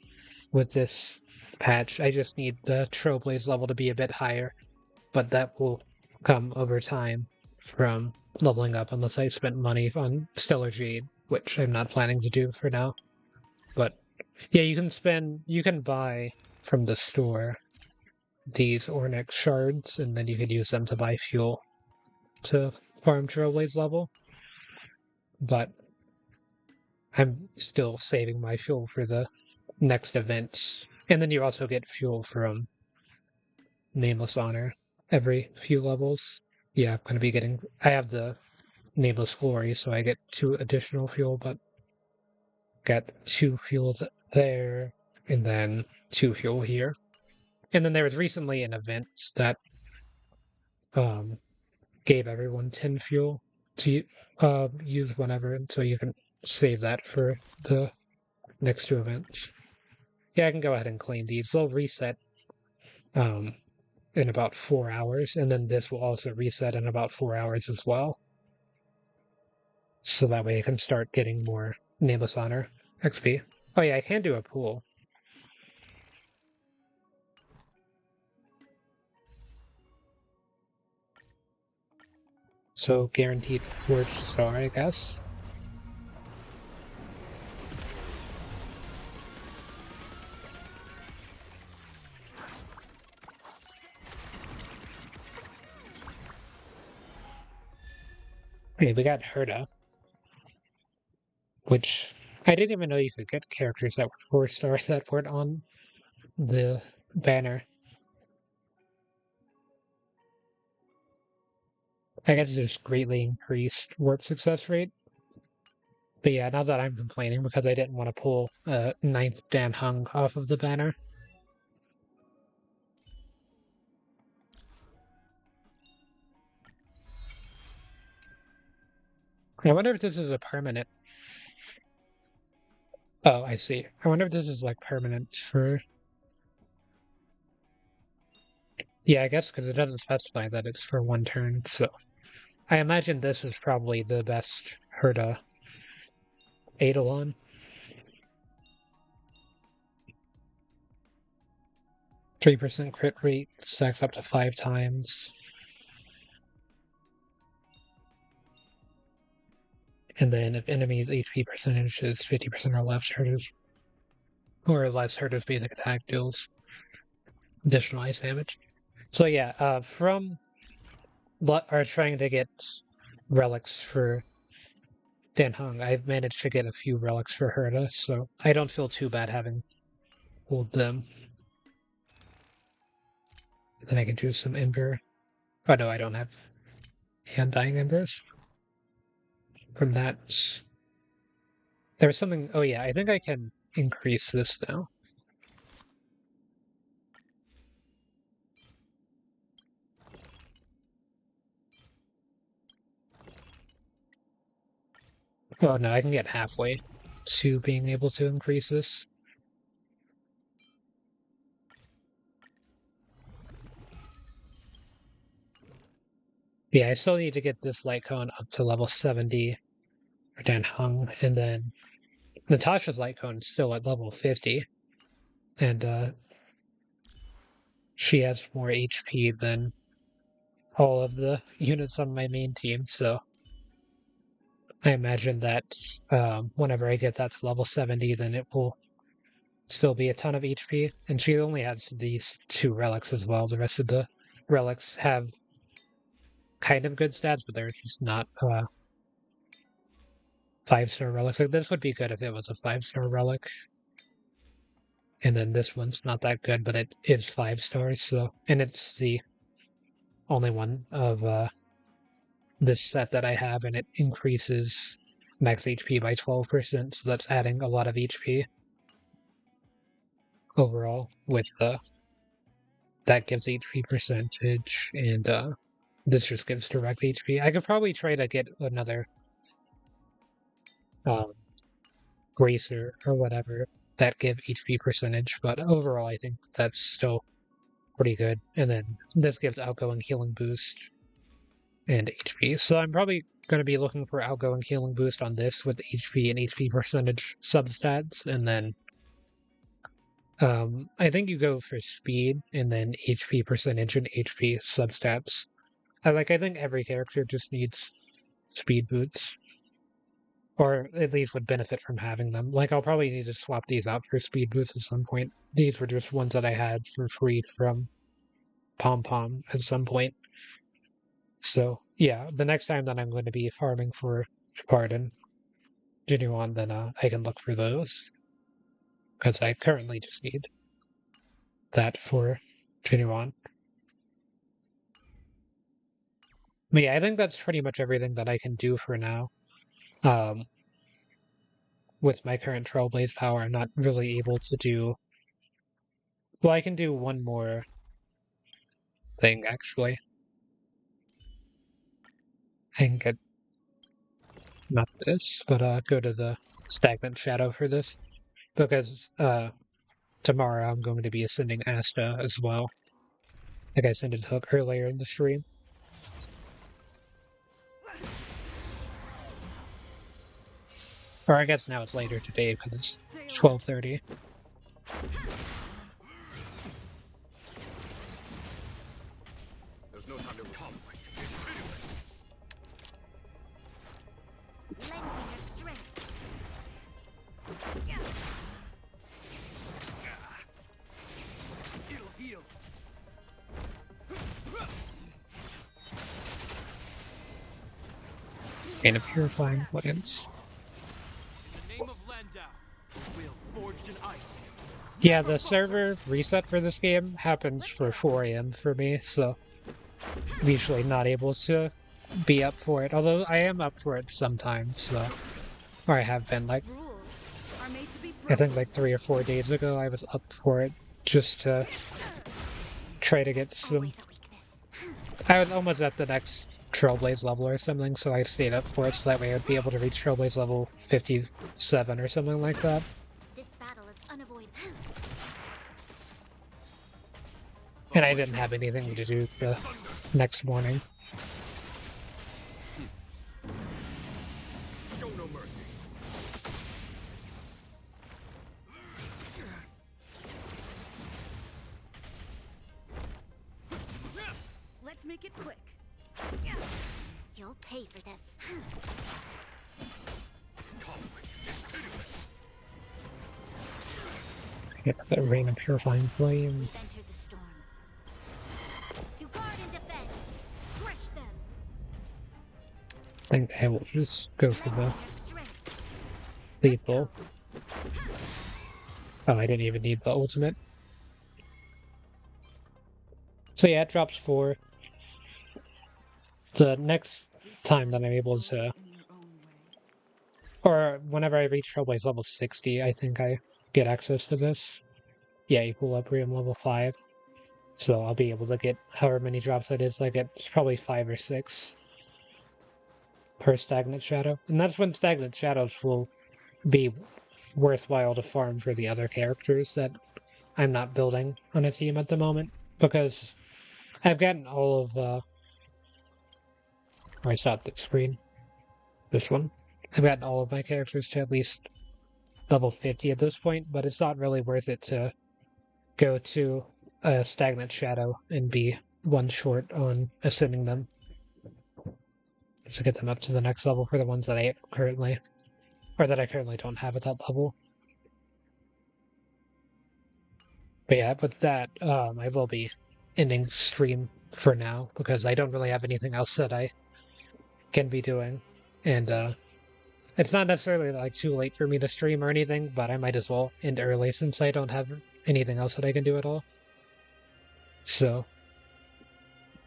with this patch. I just need the Trailblaze level to be a bit higher, but that will come over time from leveling up unless I spent money on Stellar Jade, which I'm not planning to do for now. But yeah, you can buy from the store these Ornix shards, and then you could use them to buy fuel to farm Trailblaze level. But I'm still saving my fuel for the next event. And then you also get fuel from Nameless Honor every few levels. Yeah, I'm going to be getting... I have the Nameless Glory, so I get 2 additional fuel, but got 2 fuels there, and then 2 fuel here. And then there was recently an event that gave everyone 10 fuel to use whenever, and so you can save that for the next 2 events. Yeah, I can go ahead and claim these. They'll reset in about 4 hours, and then this will also reset in about 4 hours as well. So that way I can start getting more Nameless Honor XP. Oh yeah, I can do a pool. So guaranteed Forged Star, I guess. Okay, we got Herda, which I didn't even know you could get characters that were 4 stars that weren't on the banner. I guess there's greatly increased warp success rate. But yeah, not that I'm complaining because I didn't want to pull 9th Dan Hung off of the banner. I wonder if this is a permanent. Oh, I see. I wonder if this is like permanent for. Yeah, I guess because it doesn't specify that it's for 1 turn, so I imagine this is probably the best Herda Eidolon. 3% crit rate, stacks up to 5 times. And then if enemies' HP percentage is 50% or less, Herda's or less, Herda's basic attack deals additional ice damage. So yeah, from trying to get relics for Dan Hung, I've managed to get a few relics for Herda, so I don't feel too bad having pulled them. Then I can do some Ember. Oh no, I don't have Undying Embers. From that, there was something... Oh yeah, I think I can increase this now. Oh no, I can get halfway to being able to increase this. Yeah, I still need to get this light cone up to level 70 for Dan Hung, and then Natasha's light cone is still at level 50, and she has more HP than all of the units on my main team, so I imagine that whenever I get that to level 70, then it will still be a ton of HP, and she only has these 2 relics as well. The rest of the relics have kind of good stats, but they're just not 5-star relics. Like this would be good if it was a 5-star relic. And then this one's not that good, but it is 5 stars, so and it's the only one of this set that I have, and it increases max HP by 12%, so that's adding a lot of HP. overall with that gives HP percentage, and this just gives direct HP. I could probably try to get another um, Gracer or whatever that give HP percentage, but overall I think that's still pretty good. And then this gives outgoing healing boost and HP. So I'm probably going to be looking for outgoing healing boost on this with HP and HP percentage substats, and then I think you go for speed and then HP percentage and HP substats. I think every character just needs speed boots, or at least would benefit from having them. Like, I'll probably need to swap these out for speed boots at some point. These were just ones that I had for free from Pom Pom at some point. So, yeah, the next time that I'm going to be farming for Pardon, Genuine, then I can look for those. Because I currently just need that for Genuine. But yeah, I think that's pretty much everything that I can do for now. With my current Trailblaze power, I'm not really able to do... Well, I can do one more thing, actually. I can get... Not this, but go to the Stagnant Shadow for this. Because tomorrow I'm going to be ascending Asta as well. Like I ascended Hook earlier in the stream. Or I guess now it's later today because it's 12:30. There's no time to conflict. Lend me your strength. It'll heal. Gain a Purifying Lance. In the name of Landau, a will forged in ice. Yeah, the server reset for this game happens for 4 AM for me, so I'm usually not able to be up for it. Although I am up for it sometimes, so... Or I have been, like... Rules are made to be I broken. think like 3 or 4 days ago I was up for it just to try to get some... Always a weakness. I was almost at the next Trailblaze level or something, so I stayed up for it so that way I would be able to reach Trailblaze level 57 or something like that. This battle is unavoidable. And I didn't have anything to do the next morning. Show no mercy. Let's make it quick. You'll pay for this. Conflict is pitiless. Get that Rain of Purifying Flame. We've entered the storm. To guard and defend. Crush them. I think I will just go for Lend me the your strength. lethal. Oh, I didn't even need the ultimate. So yeah, it drops 4. The next time that I'm able to, In your own way. or whenever I reach Trailblaze level 60, I think I get access to this. Yeah, Equilibrium level 5. So I'll be able to get however many drops that is. I get probably 5 or 6 per Stagnant Shadow. And that's when Stagnant Shadows will be worthwhile to farm for the other characters that I'm not building on a team at the moment. Because I've gotten all of, I stopped the screen. This one. I've gotten all of my characters to at least level 50 at this point, but it's not really worth it to go to a Stagnant Shadow and be one short on ascending them. Just to get them up to the next level for the ones that I currently don't have at that level. But yeah, with that, I will be ending stream for now because I don't really have anything else that I can be doing. And it's not necessarily like too late for me to stream or anything, but I might as well end early since I don't have anything else that I can do at all. So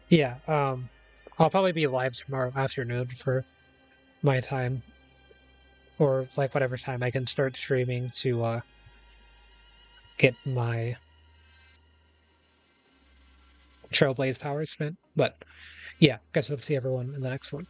yeah, I'll probably be live tomorrow afternoon for my time, or like whatever time I can start streaming to get my Trailblaze powers spent. But yeah, guess hope to see everyone in the next one.